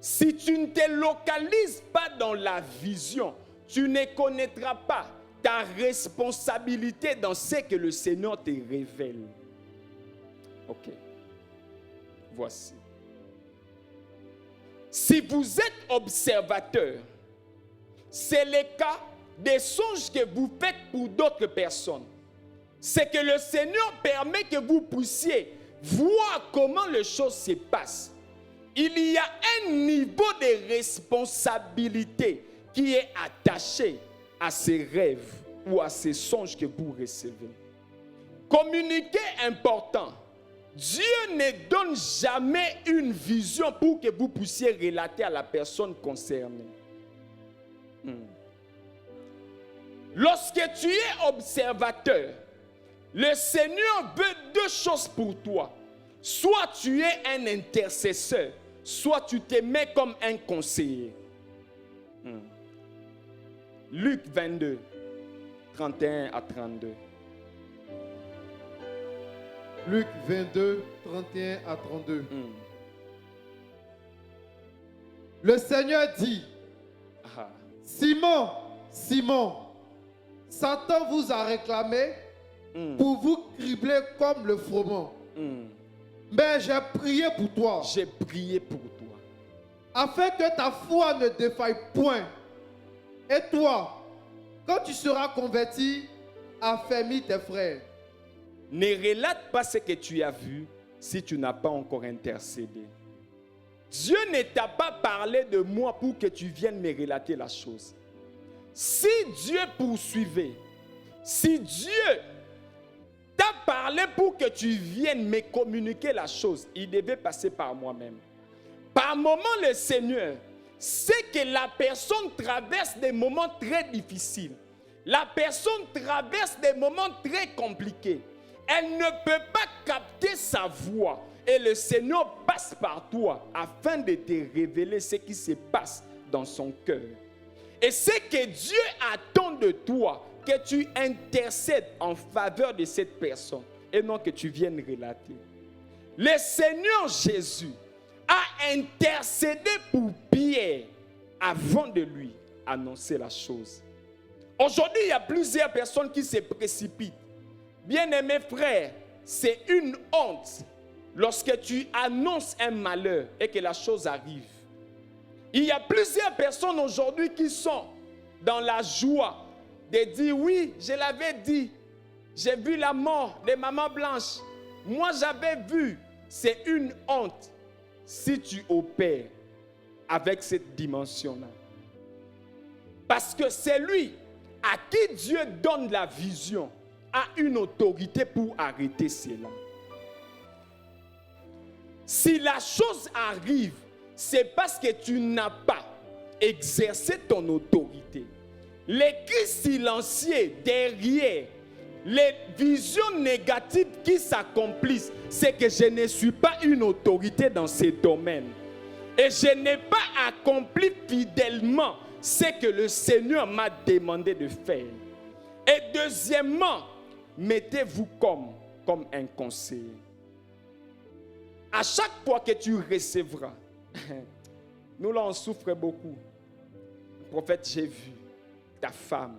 Si tu ne te localises pas dans la vision, tu ne connaîtras pas ta responsabilité dans ce que le Seigneur te révèle. Ok. Voici. Si vous êtes observateur, c'est le cas des songes que vous faites pour d'autres personnes. C'est que le Seigneur permet que vous puissiez voir comment les choses se passent. Il y a un niveau de responsabilité qui est attaché à ces rêves ou à ces songes que vous recevez. Communiquer important. Dieu ne donne jamais une vision pour que vous puissiez relater à la personne concernée. Lorsque tu es observateur, le Seigneur veut deux choses pour toi. Soit tu es un intercesseur, soit tu te mets comme un conseiller. Luc 22, 31 à 32. Luc 22, 31 à 32. Le Seigneur dit, Simon, Simon, Satan vous a réclamé pour vous cribler comme le froment. Mais j'ai prié pour toi. J'ai prié pour toi. Afin que ta foi ne défaille point. Et toi, quand tu seras converti, affermis tes frères. Ne relate pas ce que tu as vu si tu n'as pas encore intercédé. Dieu ne t'a pas parlé de moi pour que tu viennes me relater la chose. Si Dieu poursuivait, si Dieu t'a parlé pour que tu viennes me communiquer la chose, il devait passer par moi-même. Par moment, le Seigneur sait que la personne traverse des moments très difficiles. La personne traverse des moments très compliqués. Elle ne peut pas capter sa voix. Et le Seigneur passe par toi afin de te révéler ce qui se passe dans son cœur. Et ce que Dieu attend de toi, que tu intercèdes en faveur de cette personne, et non que tu viennes relater. Le Seigneur Jésus a intercédé pour Pierre avant de lui annoncer la chose. Aujourd'hui, il y a plusieurs personnes qui se précipitent. Bien-aimés frères, c'est une honte lorsque tu annonces un malheur et que la chose arrive. Il y a plusieurs personnes aujourd'hui qui sont dans la joie de dire oui, je l'avais dit, j'ai vu la mort de Maman Blanche. Moi, j'avais vu. C'est une honte si tu opères avec cette dimension-là. Parce que c'est lui à qui Dieu donne la vision, a une autorité pour arrêter cela. Si la chose arrive, c'est parce que tu n'as pas exercé ton autorité. Les cris silencieux derrière les visions négatives qui s'accomplissent, c'est que je ne suis pas une autorité dans ces domaines. Et je n'ai pas accompli fidèlement ce que le Seigneur m'a demandé de faire. Et deuxièmement, mettez-vous comme un conseiller. À chaque fois que tu recevras, nous là on souffre beaucoup. Prophète, j'ai vu ta femme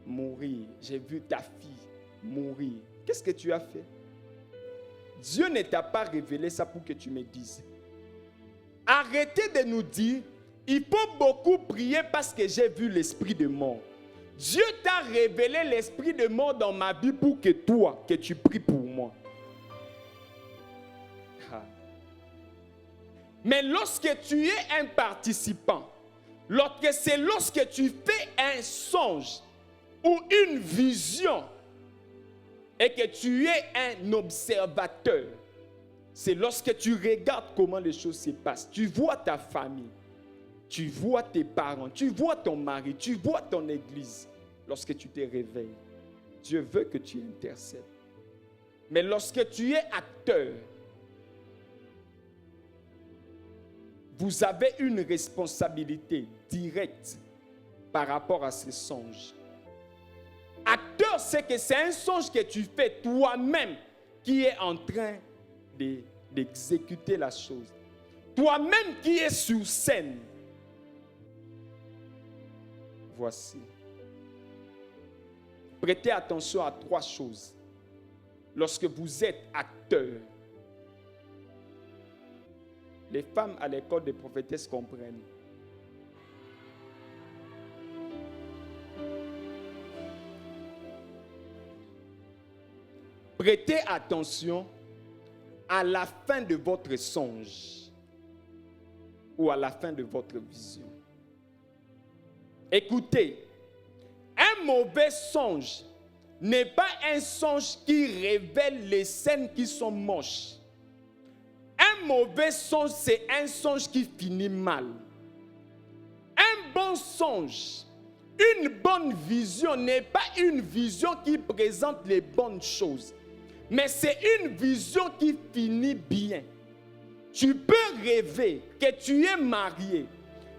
mourir, j'ai vu ta fille mourir. Qu'est-ce que tu as fait? Dieu ne t'a pas révélé ça pour que tu me dises. Arrêtez de nous dire, il faut beaucoup prier parce que j'ai vu l'esprit de mort. Dieu t'a révélé l'esprit de mort dans ma vie pour que toi, que tu pries pour moi. Mais lorsque tu es un participant, lorsque tu fais un songe ou une vision et que tu es un observateur, c'est lorsque tu regardes comment les choses se passent. Tu vois ta famille, tu vois tes parents, tu vois ton mari, tu vois ton église. Lorsque tu te réveilles, Dieu veut que tu intercèdes. Mais lorsque tu es acteur, vous avez une responsabilité directe par rapport à ces songes. Acteur, c'est que c'est un songe que tu fais toi-même qui est en train d'exécuter la chose. Toi-même qui es sur scène. Voici. Prêtez attention à 3 choses. Lorsque vous êtes acteur, les femmes à l'école des prophétesses comprennent. Prêtez attention à la fin de votre songe ou à la fin de votre vision. Écoutez, un mauvais songe n'est pas un songe qui révèle les scènes qui sont moches. Un mauvais songe, c'est un songe qui finit mal. Un bon songe, une bonne vision n'est pas une vision qui présente les bonnes choses, mais c'est une vision qui finit bien. Tu peux rêver que tu es marié,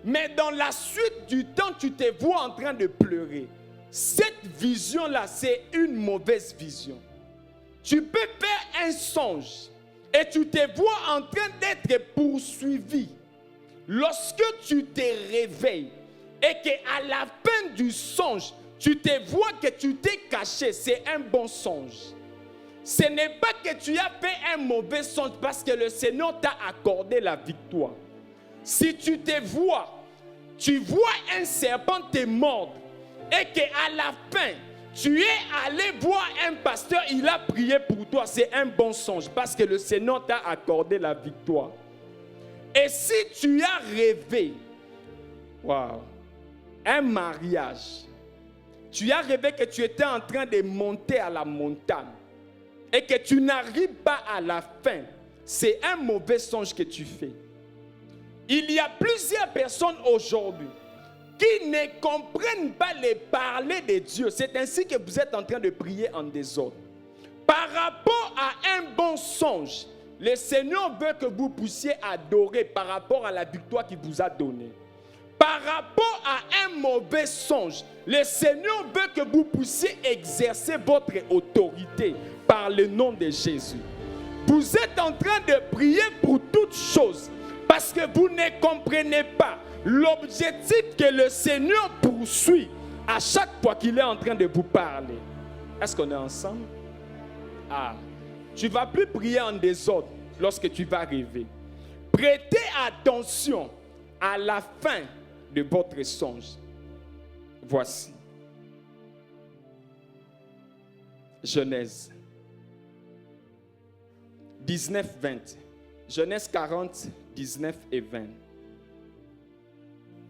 mais dans la suite du temps, tu te vois en train de pleurer. Cette vision-là, c'est une mauvaise vision. Tu peux faire un songe et tu te vois en train d'être poursuivi. Lorsque tu te réveilles et qu'à la fin du songe, tu te vois que tu t'es caché, c'est un bon songe. Ce n'est pas que tu as fait un mauvais songe parce que le Seigneur t'a accordé la victoire. Si tu te vois, tu vois un serpent te mordre et qu'à la fin, tu es allé voir un pasteur, il a prié pour toi, c'est un bon songe parce que le Seigneur t'a accordé la victoire. Et si tu as rêvé, un mariage, tu as rêvé que tu étais en train de monter à la montagne et que tu n'arrives pas à la fin, c'est un mauvais songe que tu fais. Il y a plusieurs personnes aujourd'hui qui ne comprennent pas les parler de Dieu. C'est ainsi que vous êtes en train de prier en désordre. Par rapport à un bon songe, le Seigneur veut que vous puissiez adorer par rapport à la victoire qu'il vous a donnée. par rapport à un mauvais songe, le Seigneur veut que vous puissiez exercer votre autorité par le nom de Jésus. Vous êtes en train de prier pour toutes choses parce que vous ne comprenez pas l'objectif que le Seigneur poursuit à chaque fois qu'il est en train de vous parler. Est-ce qu'on est ensemble? Tu ne vas plus prier en désordre lorsque tu vas rêver. Prêtez attention à la fin de votre songe. Voici. Genèse 19, 20. Genèse 40, 19 et 20.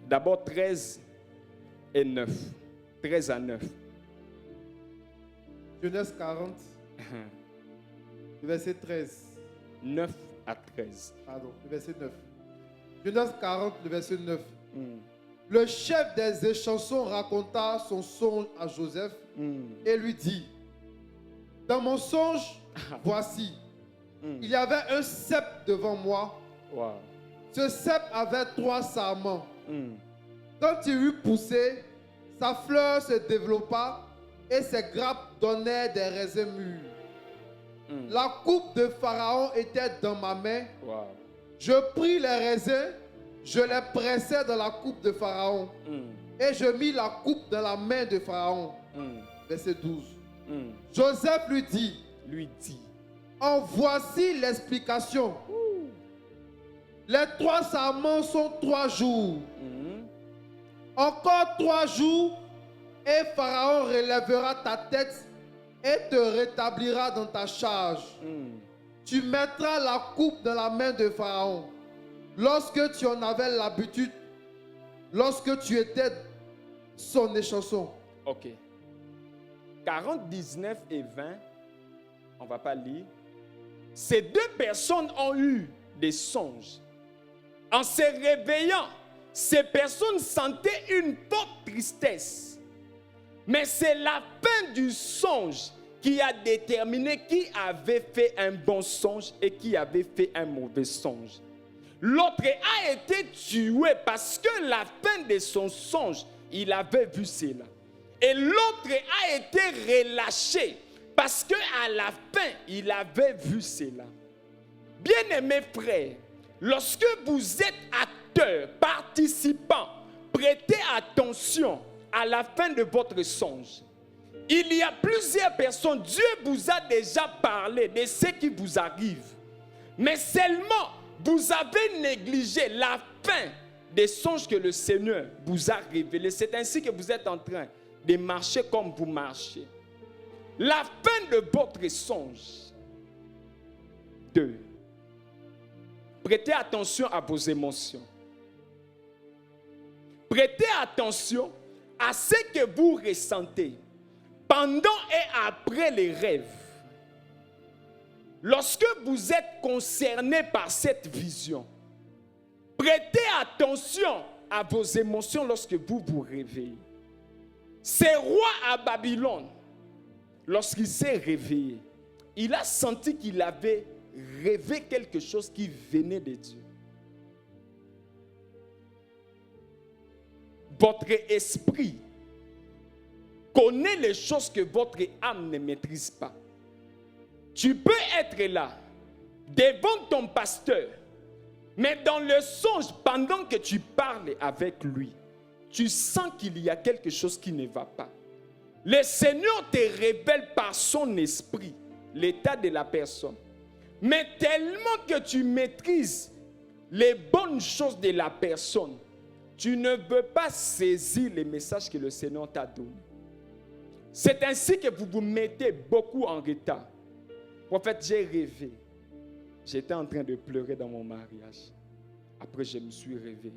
D'abord 13 et 9. 13 à 9. Genèse 40, verset 13. 9 à 13. Pardon, le verset 9. Genèse 40, le verset 9. Le chef des échansons raconta son songe à Joseph et lui dit: dans mon songe, voici, il y avait un cep devant moi. Wow. Ce cep avait 3 sarments. Quand il eut poussé, sa fleur se développa et ses grappes donnaient des raisins mûrs. La coupe de Pharaon était dans ma main. Wow. Je pris les raisins, je les pressai dans la coupe de Pharaon et je mis la coupe dans la main de Pharaon. Verset 12. Joseph lui dit, en voici l'explication. Les 3 sarments sont 3 jours. Encore 3 jours et Pharaon relèvera ta tête et te rétablira dans ta charge. Tu mettras la coupe dans la main de Pharaon lorsque tu en avais l'habitude, lorsque tu étais son échanson. Ok. 40, 19 et 20, on ne va pas lire. Ces 2 personnes ont eu des songes. En se réveillant, ces personnes sentaient une forte tristesse. Mais c'est la fin du songe qui a déterminé qui avait fait un bon songe et qui avait fait un mauvais songe. L'autre a été tué parce que la fin de son songe, il avait vu cela. Et l'autre a été relâché parce qu'à la fin, il avait vu cela. Bien-aimés frères, lorsque vous êtes acteur, participant, prêtez attention à la fin de votre songe. Il y a plusieurs personnes, Dieu vous a déjà parlé de ce qui vous arrive. Mais seulement, vous avez négligé la fin des songes que le Seigneur vous a révélés. C'est ainsi que vous êtes en train de marcher comme vous marchez. La fin de votre songe. 2. Prêtez attention à vos émotions. Prêtez attention à ce que vous ressentez pendant et après les rêves. Lorsque vous êtes concerné par cette vision, prêtez attention à vos émotions lorsque vous vous réveillez. Ce roi à Babylone, lorsqu'il s'est réveillé, il a senti qu'il avait rêvé quelque chose qui venait de Dieu. Votre esprit connaît les choses que votre âme ne maîtrise pas. Tu peux être là, devant ton pasteur, mais dans le songe, pendant que tu parles avec lui, tu sens qu'il y a quelque chose qui ne va pas. Le Seigneur te révèle par son esprit l'état de la personne. Mais tellement que tu maîtrises les bonnes choses de la personne, tu ne veux pas saisir les messages que le Seigneur t'a donnés. C'est ainsi que vous vous mettez beaucoup en retard. Prophète, j'ai rêvé. J'étais en train de pleurer dans mon mariage. Après, je me suis réveillé.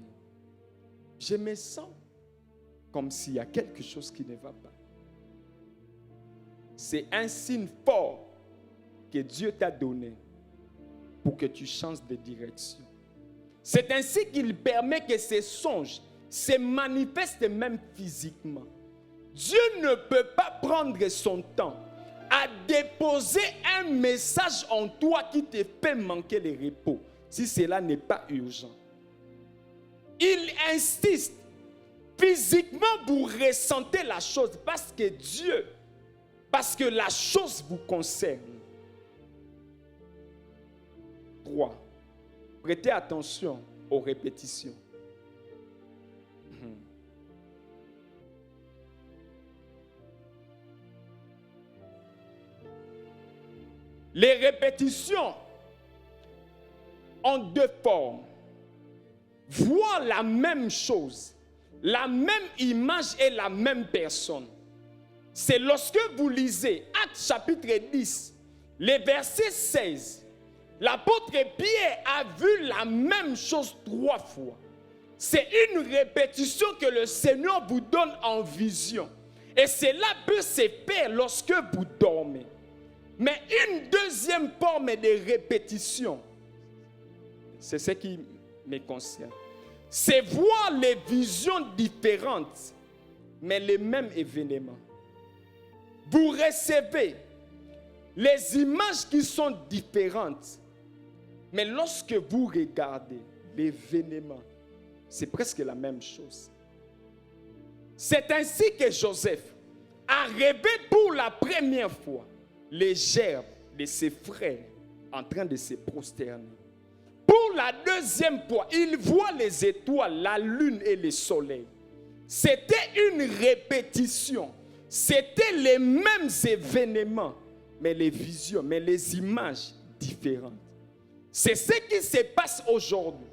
Je me sens comme s'il y a quelque chose qui ne va pas. C'est un signe fort que Dieu t'a donné pour que tu changes de direction. C'est ainsi qu'il permet que ces songes se manifestent même physiquement. Dieu ne peut pas prendre son temps à déposer un message en toi qui te fait manquer le repos si cela n'est pas urgent. Il insiste Physiquement, vous ressentez la chose parce que la chose vous concerne. 3. Prêtez attention aux répétitions. Les répétitions ont 2 formes. Voir la même chose, la même image et la même personne. C'est lorsque vous lisez Actes chapitre 10, les versets 16. L'apôtre Pierre a vu la même chose 3 fois. C'est une répétition que le Seigneur vous donne en vision. Et cela peut se faire lorsque vous dormez. Mais une deuxième forme de répétition, c'est ce qui me concerne. C'est voir les visions différentes, mais les mêmes événements. Vous recevez les images qui sont différentes, mais lorsque vous regardez l'événement, c'est presque la même chose. C'est ainsi que Joseph a rêvé pour la première fois les gerbes de ses frères en train de se prosterner. Pour la deuxième fois, il voit les étoiles, la lune et le soleil. C'était une répétition. C'était les mêmes événements, mais les visions, mais les images différentes. C'est ce qui se passe aujourd'hui.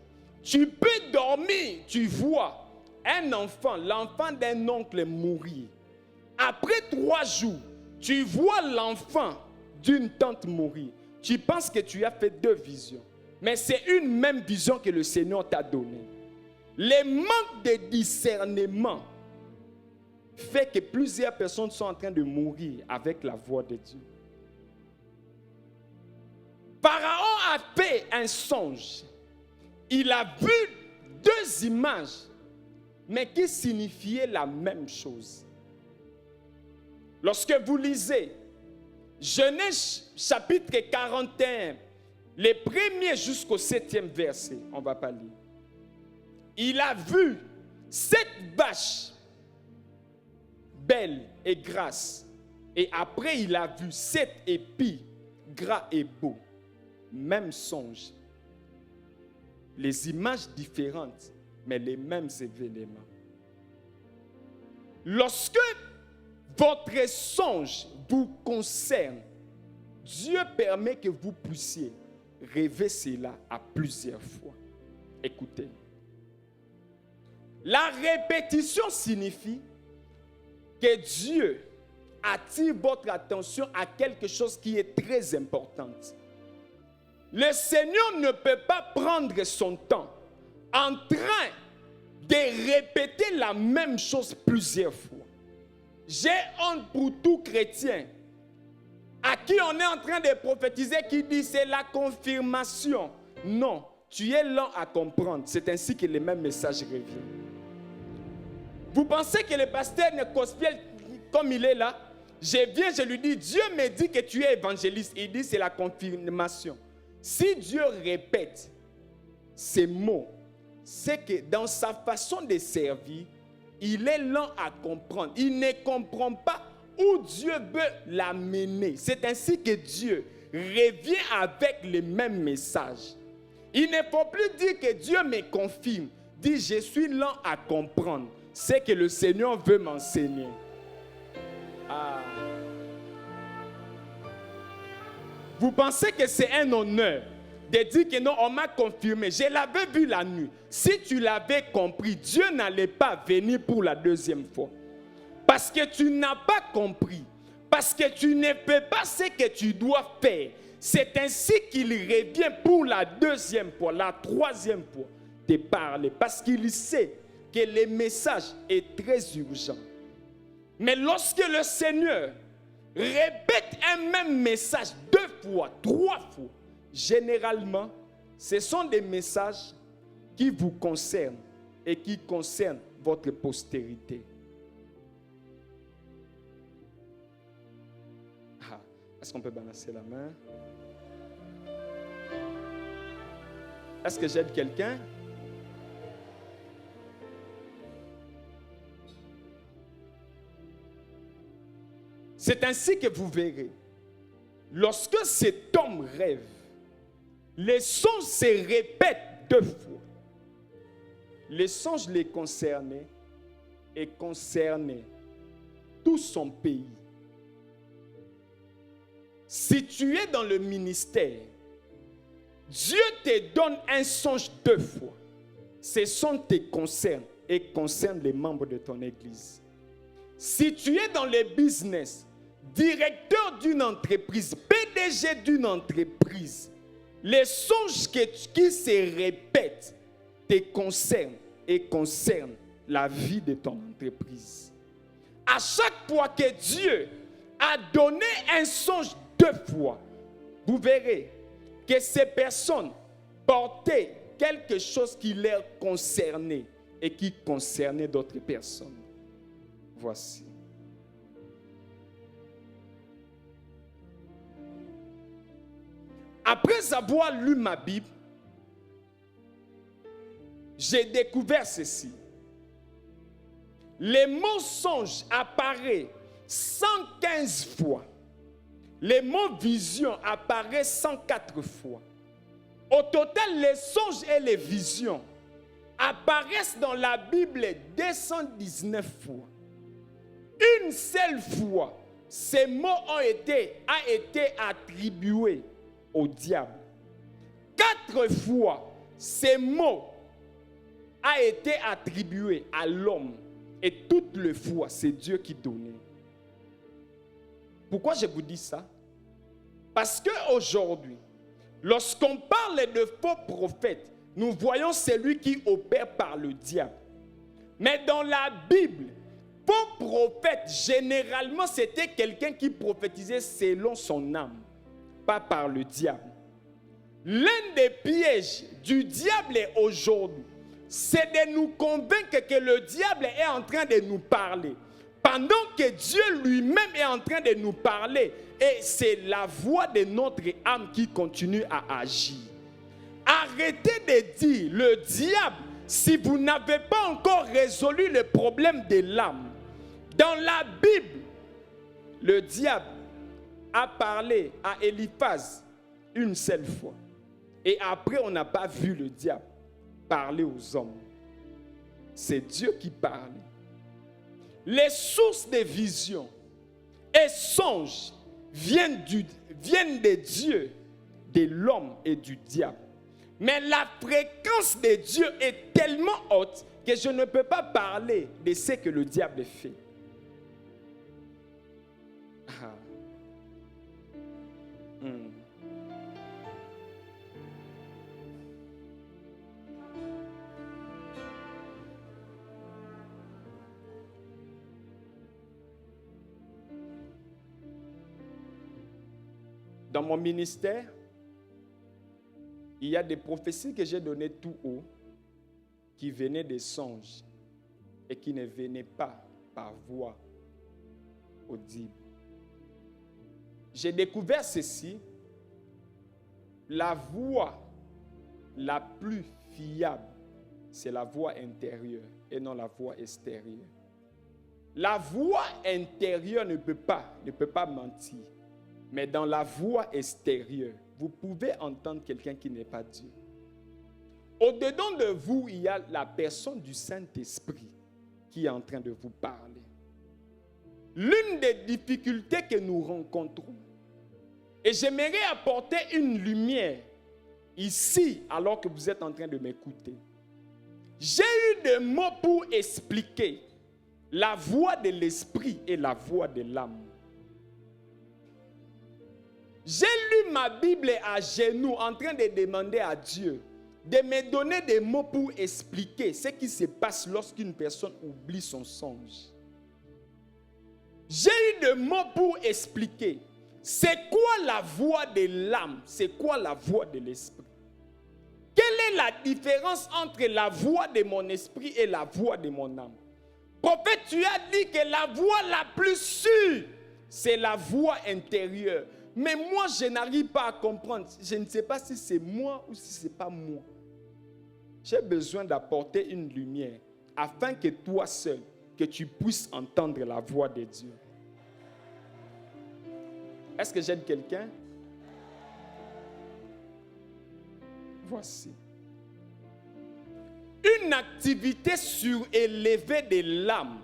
Tu peux dormir, tu vois un enfant, l'enfant d'un oncle mourir. Après 3 jours, tu vois l'enfant d'une tante mourir. Tu penses que tu as fait 2 visions. Mais c'est une même vision que le Seigneur t'a donnée. Le manque de discernement fait que plusieurs personnes sont en train de mourir avec la voix de Dieu. Pharaon a fait un songe. Il a vu 2 images, mais qui signifiaient la même chose. Lorsque vous lisez Genèse chapitre 41, les premiers jusqu'au 7e verset, on ne va pas lire. Il a vu 7 vaches belles et grasses. Et après, il a vu 7 épis gras et beaux. Même songe. Les images différentes, mais les mêmes événements. Lorsque votre songe vous concerne, Dieu permet que vous puissiez rêver cela à plusieurs fois. Écoutez. La répétition signifie que Dieu attire votre attention à quelque chose qui est très important. Le Seigneur ne peut pas prendre son temps en train de répéter la même chose plusieurs fois. J'ai honte pour tout chrétien à qui on est en train de prophétiser qui dit c'est la confirmation. Non, tu es lent à comprendre. C'est ainsi que les mêmes messages reviennent. Vous pensez que le pasteur Necospiel, comme il est là, je lui dis, Dieu me dit que tu es évangéliste. Il dit c'est la confirmation. Si Dieu répète ces mots, c'est que dans sa façon de servir, il est lent à comprendre. Il ne comprend pas où Dieu veut l'amener. C'est ainsi que Dieu revient avec les mêmes messages. Il ne faut plus dire que Dieu me confirme. Dit, je suis lent à comprendre. C'est que le Seigneur veut m'enseigner. Ah. Vous pensez que c'est un honneur de dire que non, on m'a confirmé. Je l'avais vu la nuit. Si tu l'avais compris, Dieu n'allait pas venir pour la 2e fois. Parce que tu n'as pas compris. Parce que tu ne fais pas ce que tu dois faire. C'est ainsi qu'il revient pour la 2e fois, la 3e fois, de parler. Parce qu'il sait que le message est très urgent. Mais lorsque le Seigneur répète un même message 2 fois, 3 fois, généralement, ce sont des messages qui vous concernent et qui concernent votre postérité. Ah, est-ce qu'on peut balancer la main? Est-ce que j'aide quelqu'un? C'est ainsi que vous verrez. Lorsque cet homme rêve, les songes se répètent 2 fois. Les songes les concernaient et concernaient tout son pays. Si tu es dans le ministère, Dieu te donne un songe 2 fois. Ces songes te concernent et concernent les membres de ton église. Si tu es dans le business, directeur d'une entreprise, PDG d'une entreprise, les songes qui se répètent te concernent et concernent la vie de ton entreprise. À chaque fois que Dieu a donné un songe 2 fois, vous verrez que ces personnes portaient quelque chose qui les concernait et qui concernait d'autres personnes. Voici. Après avoir lu ma Bible, j'ai découvert ceci. Le mot songe apparaît 115 fois. Le mot vision apparaît 104 fois. Au total, les songes et les visions apparaissent dans la Bible 219 fois. Une seule fois, ces mots ont été attribués au diable. 4 fois, ces mots ont été attribués à l'homme. Et toutes les fois, c'est Dieu qui donnait. Pourquoi je vous dis ça? Parce qu'aujourd'hui, lorsqu'on parle de faux prophètes, nous voyons celui qui opère par le diable. Mais dans la Bible, faux prophète, généralement, c'était quelqu'un qui prophétisait selon son âme, pas par le diable. L'un des pièges du diable aujourd'hui, c'est de nous convaincre que le diable est en train de nous parler, pendant que Dieu lui-même est en train de nous parler. Et c'est la voix de notre âme qui continue à agir. Arrêtez de dire, le diable, si vous n'avez pas encore résolu le problème de l'âme. Dans la Bible, le diable a parlé à Eliphaz une seule fois. Et après, on n'a pas vu le diable parler aux hommes. C'est Dieu qui parle. Les sources de visions et songes viennent de Dieu, de l'homme et du diable. Mais la fréquence de Dieu est tellement haute que je ne peux pas parler de ce que le diable fait. Dans mon ministère, il y a des prophéties que j'ai données tout haut qui venaient des songes et qui ne venaient pas par voix audible. J'ai découvert ceci, la voix la plus fiable, c'est la voix intérieure et non la voix extérieure. La voix intérieure ne peut pas mentir. Mais dans la voix extérieure, vous pouvez entendre quelqu'un qui n'est pas Dieu. Au-dedans de vous, il y a la personne du Saint-Esprit qui est en train de vous parler. L'une des difficultés que nous rencontrons, et j'aimerais apporter une lumière ici alors que vous êtes en train de m'écouter. J'ai eu des mots pour expliquer la voix de l'esprit et la voix de l'âme. J'ai lu ma Bible à genoux en train de demander à Dieu de me donner des mots pour expliquer ce qui se passe lorsqu'une personne oublie son songe. J'ai eu des mots pour expliquer c'est quoi la voix de l'âme, c'est quoi la voix de l'esprit. Quelle est la différence entre la voix de mon esprit et la voix de mon âme? Prophète, tu as dit que la voix la plus sûre, c'est la voix intérieure. Mais moi, je n'arrive pas à comprendre. Je ne sais pas si c'est moi ou si ce n'est pas moi. J'ai besoin d'apporter une lumière afin que toi seul, que tu puisses entendre la voix de Dieu. Est-ce que j'aide quelqu'un? Voici. Une activité surélevée de l'âme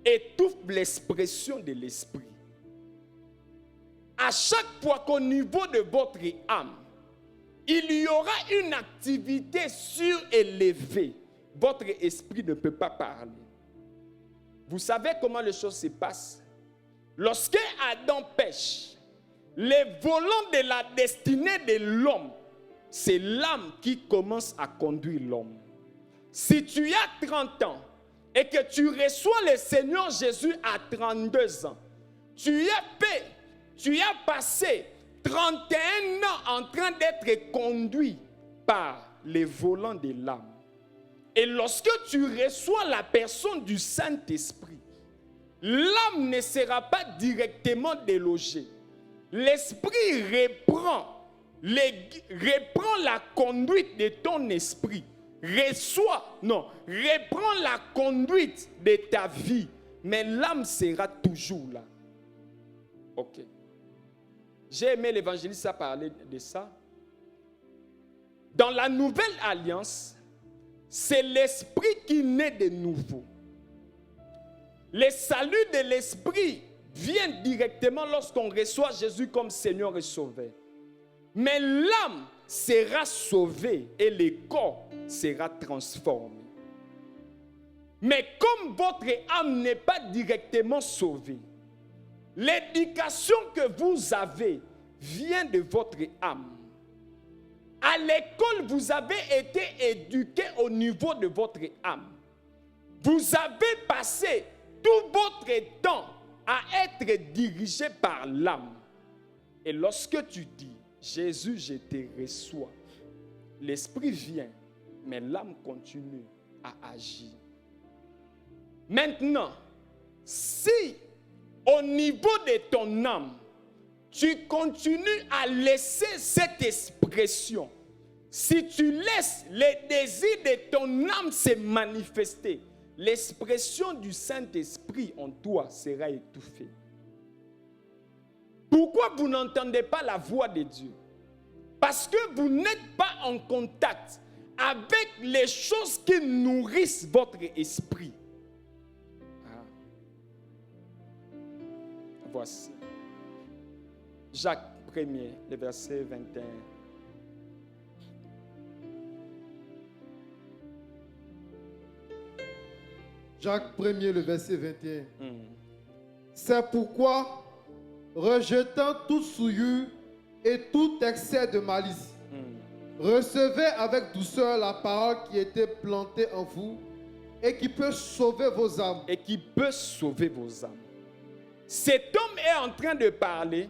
étouffe l'expression de l'esprit. À chaque fois qu'au niveau de votre âme, il y aura une activité surélevée, votre esprit ne peut pas parler. Vous savez comment les choses se passent? Lorsque Adam pêche, les volants de la destinée de l'homme, c'est l'âme qui commence à conduire l'homme. Si tu as 30 ans et que tu reçois le Seigneur Jésus à 32 ans, tu as passé 31 ans en train d'être conduit par les volants de l'âme. Et lorsque tu reçois la personne du Saint-Esprit, l'âme ne sera pas directement délogée. L'esprit reprend la conduite de ton esprit. Reprend la conduite de ta vie. Mais l'âme sera toujours là. Ok. J'ai aimé l'évangéliste parler de ça. Dans la nouvelle alliance, c'est l'esprit qui naît de nouveau. Le salut de l'esprit vient directement lorsqu'on reçoit Jésus comme Seigneur et Sauveur. Mais l'âme sera sauvée et le corps sera transformé. Mais comme votre âme n'est pas directement sauvée, l'éducation que vous avez vient de votre âme. À l'école, vous avez été éduqué au niveau de votre âme. Vous avez passé tout votre temps à être dirigé par l'âme. Et lorsque tu dis, Jésus, je te reçois, l'esprit vient, mais l'âme continue à agir. Maintenant, si au niveau de ton âme, tu continues à laisser cette expression, si tu laisses les désirs de ton âme se manifester, l'expression du Saint-Esprit en toi sera étouffée. Pourquoi vous n'entendez pas la voix de Dieu? Parce que vous n'êtes pas en contact avec les choses qui nourrissent votre esprit. Voici. Jacques 1er, le verset 21. Jacques 1er, le verset 21. C'est pourquoi, rejetant toute souillure et tout excès de malice, recevez avec douceur la parole qui était plantée en vous et qui peut sauver vos âmes. Et qui peut sauver vos âmes. Cet homme est en train de parler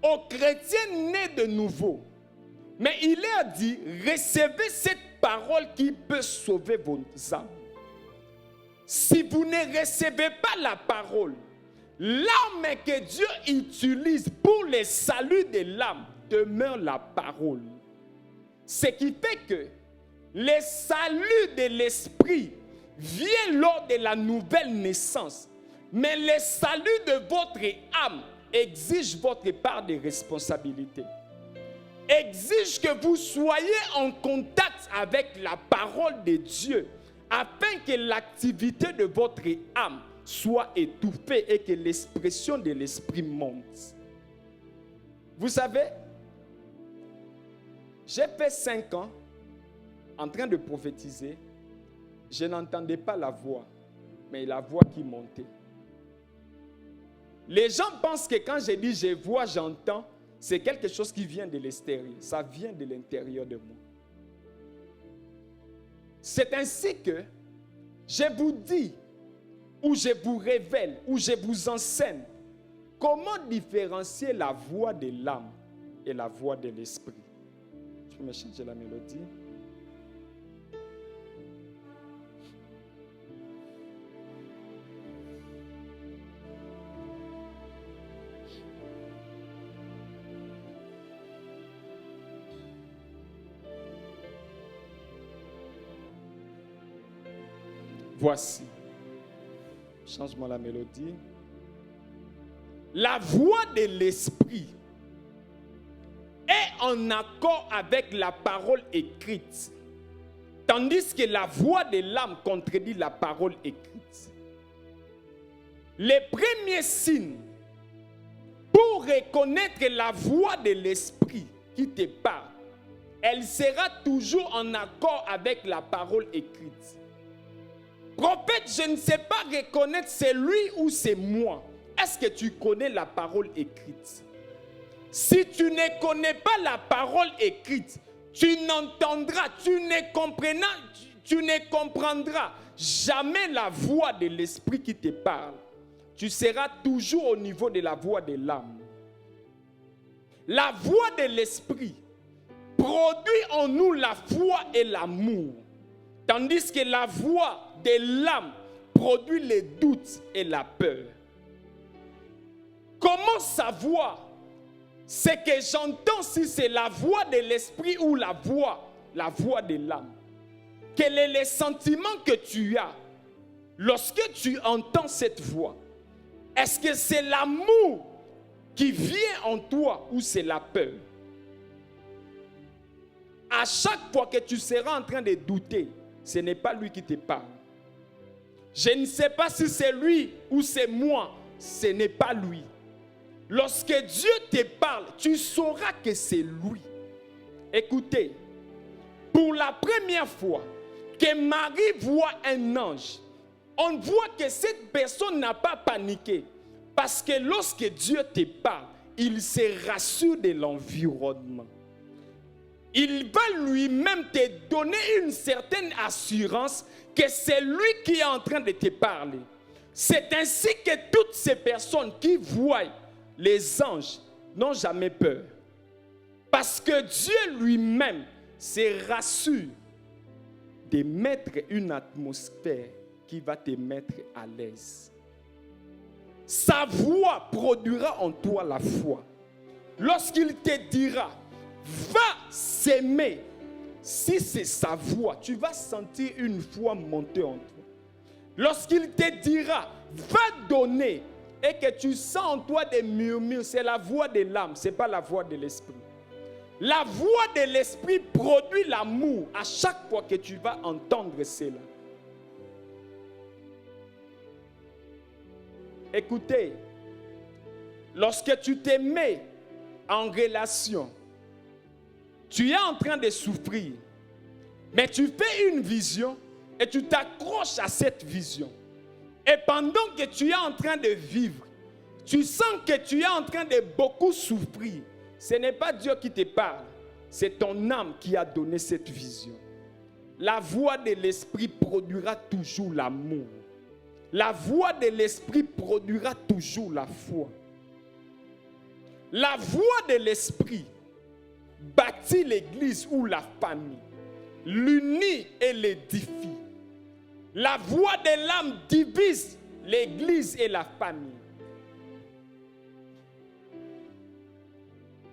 aux chrétiens nés de nouveau. Mais il a dit, recevez cette parole qui peut sauver vos âmes. Si vous ne recevez pas la parole, l'arme que Dieu utilise pour le salut de l'âme demeure la parole. Ce qui fait que le salut de l'esprit vient lors de la nouvelle naissance. Mais le salut de votre âme exige votre part de responsabilité. Exige que vous soyez en contact avec la parole de Dieu afin que l'activité de votre âme soit étouffée et que l'expression de l'esprit monte. Vous savez, j'ai fait 5 ans en train de prophétiser. Je n'entendais pas la voix, mais la voix qui montait. Les gens pensent que quand je dis je vois, j'entends, c'est quelque chose qui vient de l'extérieur. Ça vient de l'intérieur de moi. C'est ainsi que je vous dis, ou je vous révèle, ou je vous enseigne comment différencier la voix de l'âme et la voix de l'esprit. Je vais me changer la mélodie. Voici. Change-moi la mélodie. La voix de l'esprit est en accord avec la parole écrite, tandis que la voix de l'âme contredit la parole écrite. Les premiers signes pour reconnaître la voix de l'esprit qui te parle, elle sera toujours en accord avec la parole écrite. Prophète, je ne sais pas reconnaître c'est lui ou c'est moi. Est-ce que tu connais la parole écrite? Si tu ne connais pas la parole écrite, tu n'entendras, tu ne comprendras jamais la voix de l'esprit qui te parle. Tu seras toujours au niveau de la voix de l'âme. La voix de l'esprit produit en nous la foi et l'amour, tandis que la voix de l'âme produit les doutes et la peur. Comment savoir ce que j'entends, si c'est la voix de l'esprit ou la voix de l'âme? Quel est le sentiment que tu as lorsque tu entends cette voix? Est-ce que c'est l'amour qui vient en toi ou c'est la peur? À chaque fois que tu seras en train de douter, ce n'est pas lui qui te parle. Je ne sais pas si c'est lui ou c'est moi, ce n'est pas lui. Lorsque Dieu te parle, tu sauras que c'est lui. Écoutez, pour la première fois que Marie voit un ange, on voit que cette personne n'a pas paniqué. Parce que lorsque Dieu te parle, il se rassure de l'environnement. Il va lui-même te donner une certaine assurance que c'est lui qui est en train de te parler. C'est ainsi que toutes ces personnes qui voient les anges n'ont jamais peur. Parce que Dieu lui-même se rassure de mettre une atmosphère qui va te mettre à l'aise. Sa voix produira en toi la foi. Lorsqu'il te dira, va s'aimer, si c'est sa voix, tu vas sentir une foi monter en toi. Lorsqu'il te dira, va donner, et que tu sens en toi des murmures, c'est la voix de l'âme, ce n'est pas la voix de l'esprit. La voix de l'esprit produit l'amour à chaque fois que tu vas entendre cela. Écoutez, lorsque tu te mets en relation, tu es en train de souffrir, mais tu fais une vision et tu t'accroches à cette vision. Et pendant que tu es en train de vivre, tu sens que tu es en train de beaucoup souffrir. Ce n'est pas Dieu qui te parle, c'est ton âme qui a donné cette vision. La voix de l'esprit produira toujours l'amour. La voix de l'esprit produira toujours la foi. La voix de l'esprit bâtit l'église ou la famille, l'unit et l'édifie. La voix de l'âme divise l'église et la famille.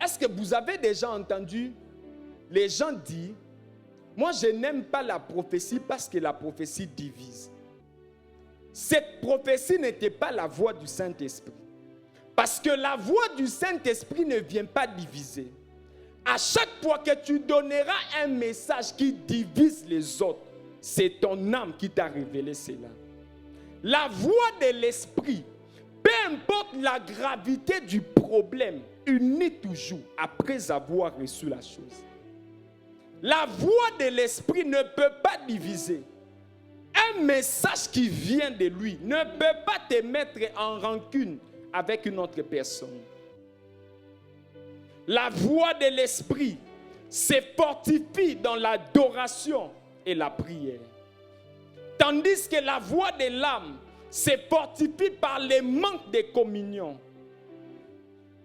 Est-ce que vous avez déjà entendu les gens dire, moi je n'aime pas la prophétie parce que la prophétie divise. Cette prophétie n'était pas la voix du Saint-Esprit. Parce que la voix du Saint-Esprit ne vient pas diviser. À chaque fois que tu donneras un message qui divise les autres, c'est ton âme qui t'a révélé cela. La voix de l'esprit, peu importe la gravité du problème, unit toujours après avoir reçu la chose. La voix de l'esprit ne peut pas diviser. Un message qui vient de lui ne peut pas te mettre en rancune avec une autre personne. La voix de l'esprit se fortifie dans l'adoration et la prière. Tandis que la voix de l'âme se fortifie par le manque de communion.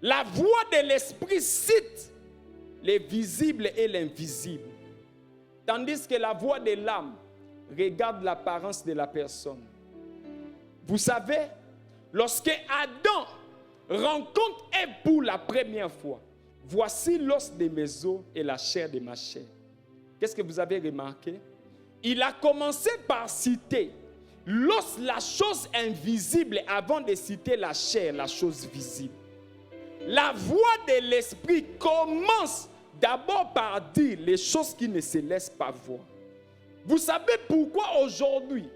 La voix de l'esprit cite les visibles et l'invisible. Tandis que la voix de l'âme regarde l'apparence de la personne. Vous savez, lorsque Adam rencontre Ève pour la première fois, voici l'os de mes os et la chair de ma chair. Qu'est-ce que vous avez remarqué? Il a commencé par citer la chose invisible, avant de citer la chair, la chose visible. La voix de l'esprit commence d'abord par dire les choses qui ne se laissent pas voir. Vous savez pourquoi aujourd'hui,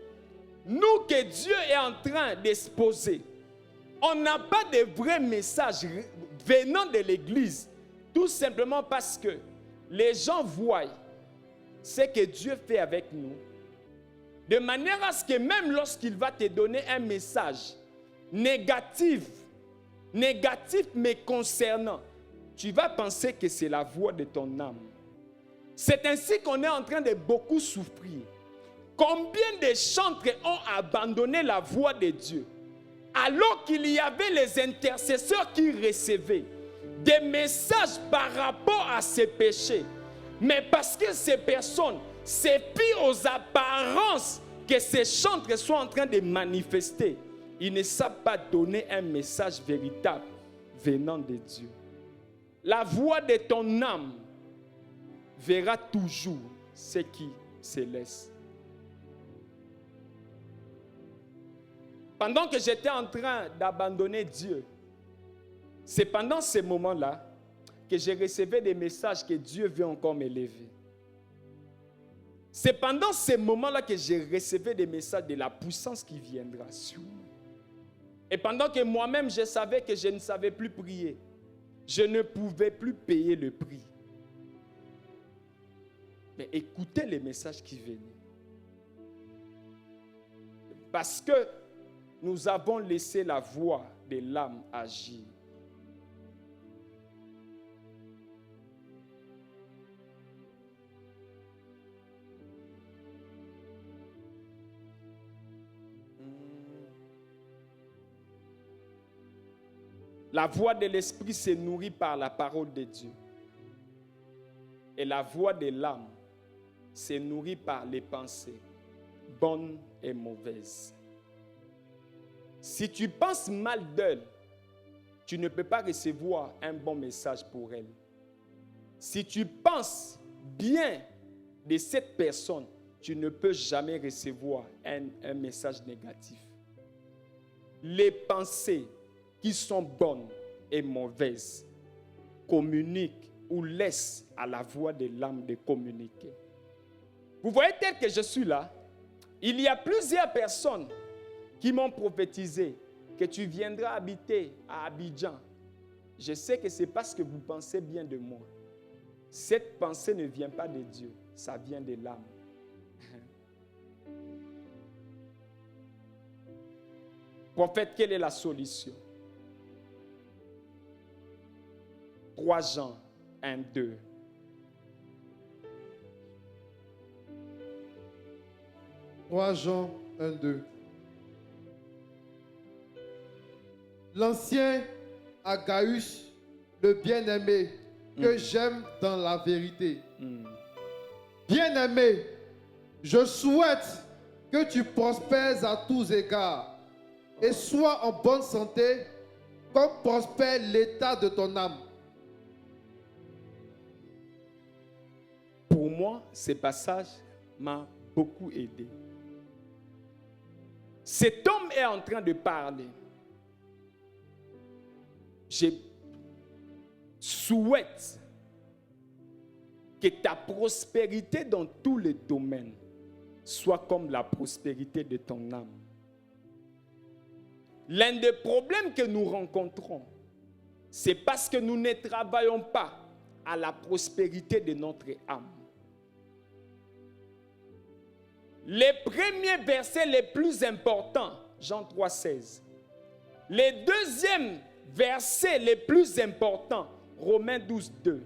nous que Dieu est en train d'exposer, on n'a pas de vrai message venant de l'église, tout simplement parce que les gens voient ce que Dieu fait avec nous, de manière à ce que même lorsqu'il va te donner un message négatif mais concernant, tu vas penser que c'est la voix de ton âme. C'est ainsi qu'on est en train de beaucoup souffrir. Combien de chantres ont abandonné la voix de Dieu alors qu'il y avait les intercesseurs qui recevaient des messages par rapport à ces péchés. Mais parce que ces personnes se fient aux apparences que ces chantres sont en train de manifester, ils ne savent pas donner un message véritable venant de Dieu. La voix de ton âme verra toujours ce qui se laisse. Pendant que j'étais en train d'abandonner Dieu, c'est pendant ce moment-là que j'ai reçu des messages que Dieu veut encore m'élever. C'est pendant ce moment-là que j'ai reçu des messages de la puissance qui viendra sur moi. Et pendant que moi-même je savais que je ne savais plus prier, je ne pouvais plus payer le prix. Mais écoutez les messages qui venaient. Parce que nous avons laissé la voix de l'âme agir. La voix de l'esprit se nourrit par la parole de Dieu. Et la voix de l'âme se nourrit par les pensées, bonnes et mauvaises. Si tu penses mal d'elle, tu ne peux pas recevoir un bon message pour elle. Si tu penses bien de cette personne, tu ne peux jamais recevoir un message négatif. Les pensées qui sont bonnes et mauvaises communiquent ou laissent à la voix de l'âme de communiquer. Vous voyez, tel que je suis là, il y a plusieurs personnes qui m'ont prophétisé que tu viendras habiter à Abidjan. Je sais que c'est parce que vous pensez bien de moi. Cette pensée ne vient pas de Dieu, ça vient de l'âme. Prophète, quelle est la solution? 3 Jean 1, 2. Jean 1, 2. L'ancien Agaïus, le bien-aimé, que j'aime dans la vérité. Bien-aimé, je souhaite que tu prospères à tous égards et sois en bonne santé comme prospère l'état de ton âme. Pour moi, ce passage m'a beaucoup aidé. Cet homme est en train de parler. Je souhaite que ta prospérité dans tous les domaines soit comme la prospérité de ton âme. L'un des problèmes que nous rencontrons, c'est parce que nous ne travaillons pas à la prospérité de notre âme. Les premiers versets les plus importants, Jean 3, 16. Les deuxièmes versets les plus importants, Romains 12, 2.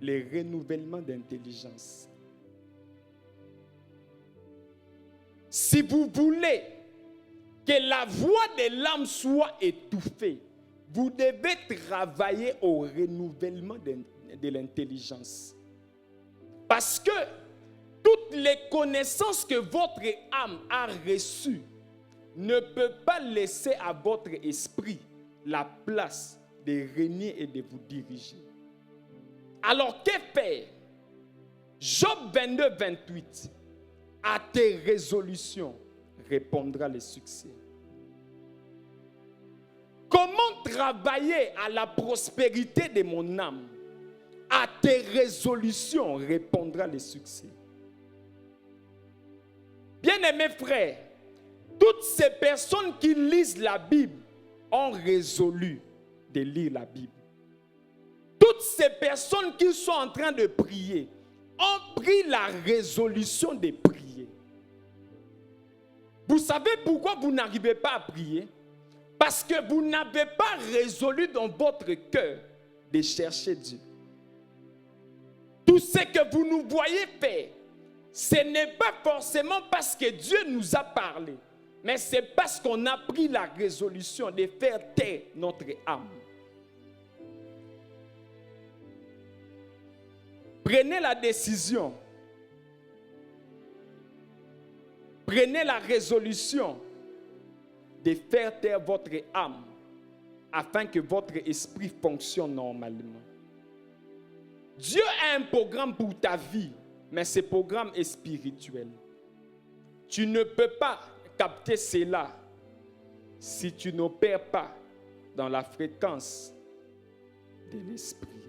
Les renouvellements d'intelligence. Si vous voulez que la voix de l'âme soit étouffée, vous devez travailler au renouvellement de l'intelligence. Parce que toutes les connaissances que votre âme a reçues ne peuvent pas laisser à votre esprit la place de régner et de vous diriger. Alors, que faire? Job 22, 28. À tes résolutions, répondra le succès. Comment travailler à la prospérité de mon âme? À tes résolutions répondra le succès. Bien-aimés frères, toutes ces personnes qui lisent la Bible ont résolu de lire la Bible. Toutes ces personnes qui sont en train de prier ont pris la résolution de prier. Vous savez pourquoi vous n'arrivez pas à prier? Parce que vous n'avez pas résolu dans votre cœur de chercher Dieu. Tout ce que vous nous voyez faire, ce n'est pas forcément parce que Dieu nous a parlé, mais c'est parce qu'on a pris la résolution de faire taire notre âme. Prenez la décision. Prenez la résolution de faire taire votre âme afin que votre esprit fonctionne normalement. Dieu a un programme pour ta vie, mais ce programme est spirituel. Tu ne peux pas capter cela si tu n'opères pas dans la fréquence de l'esprit.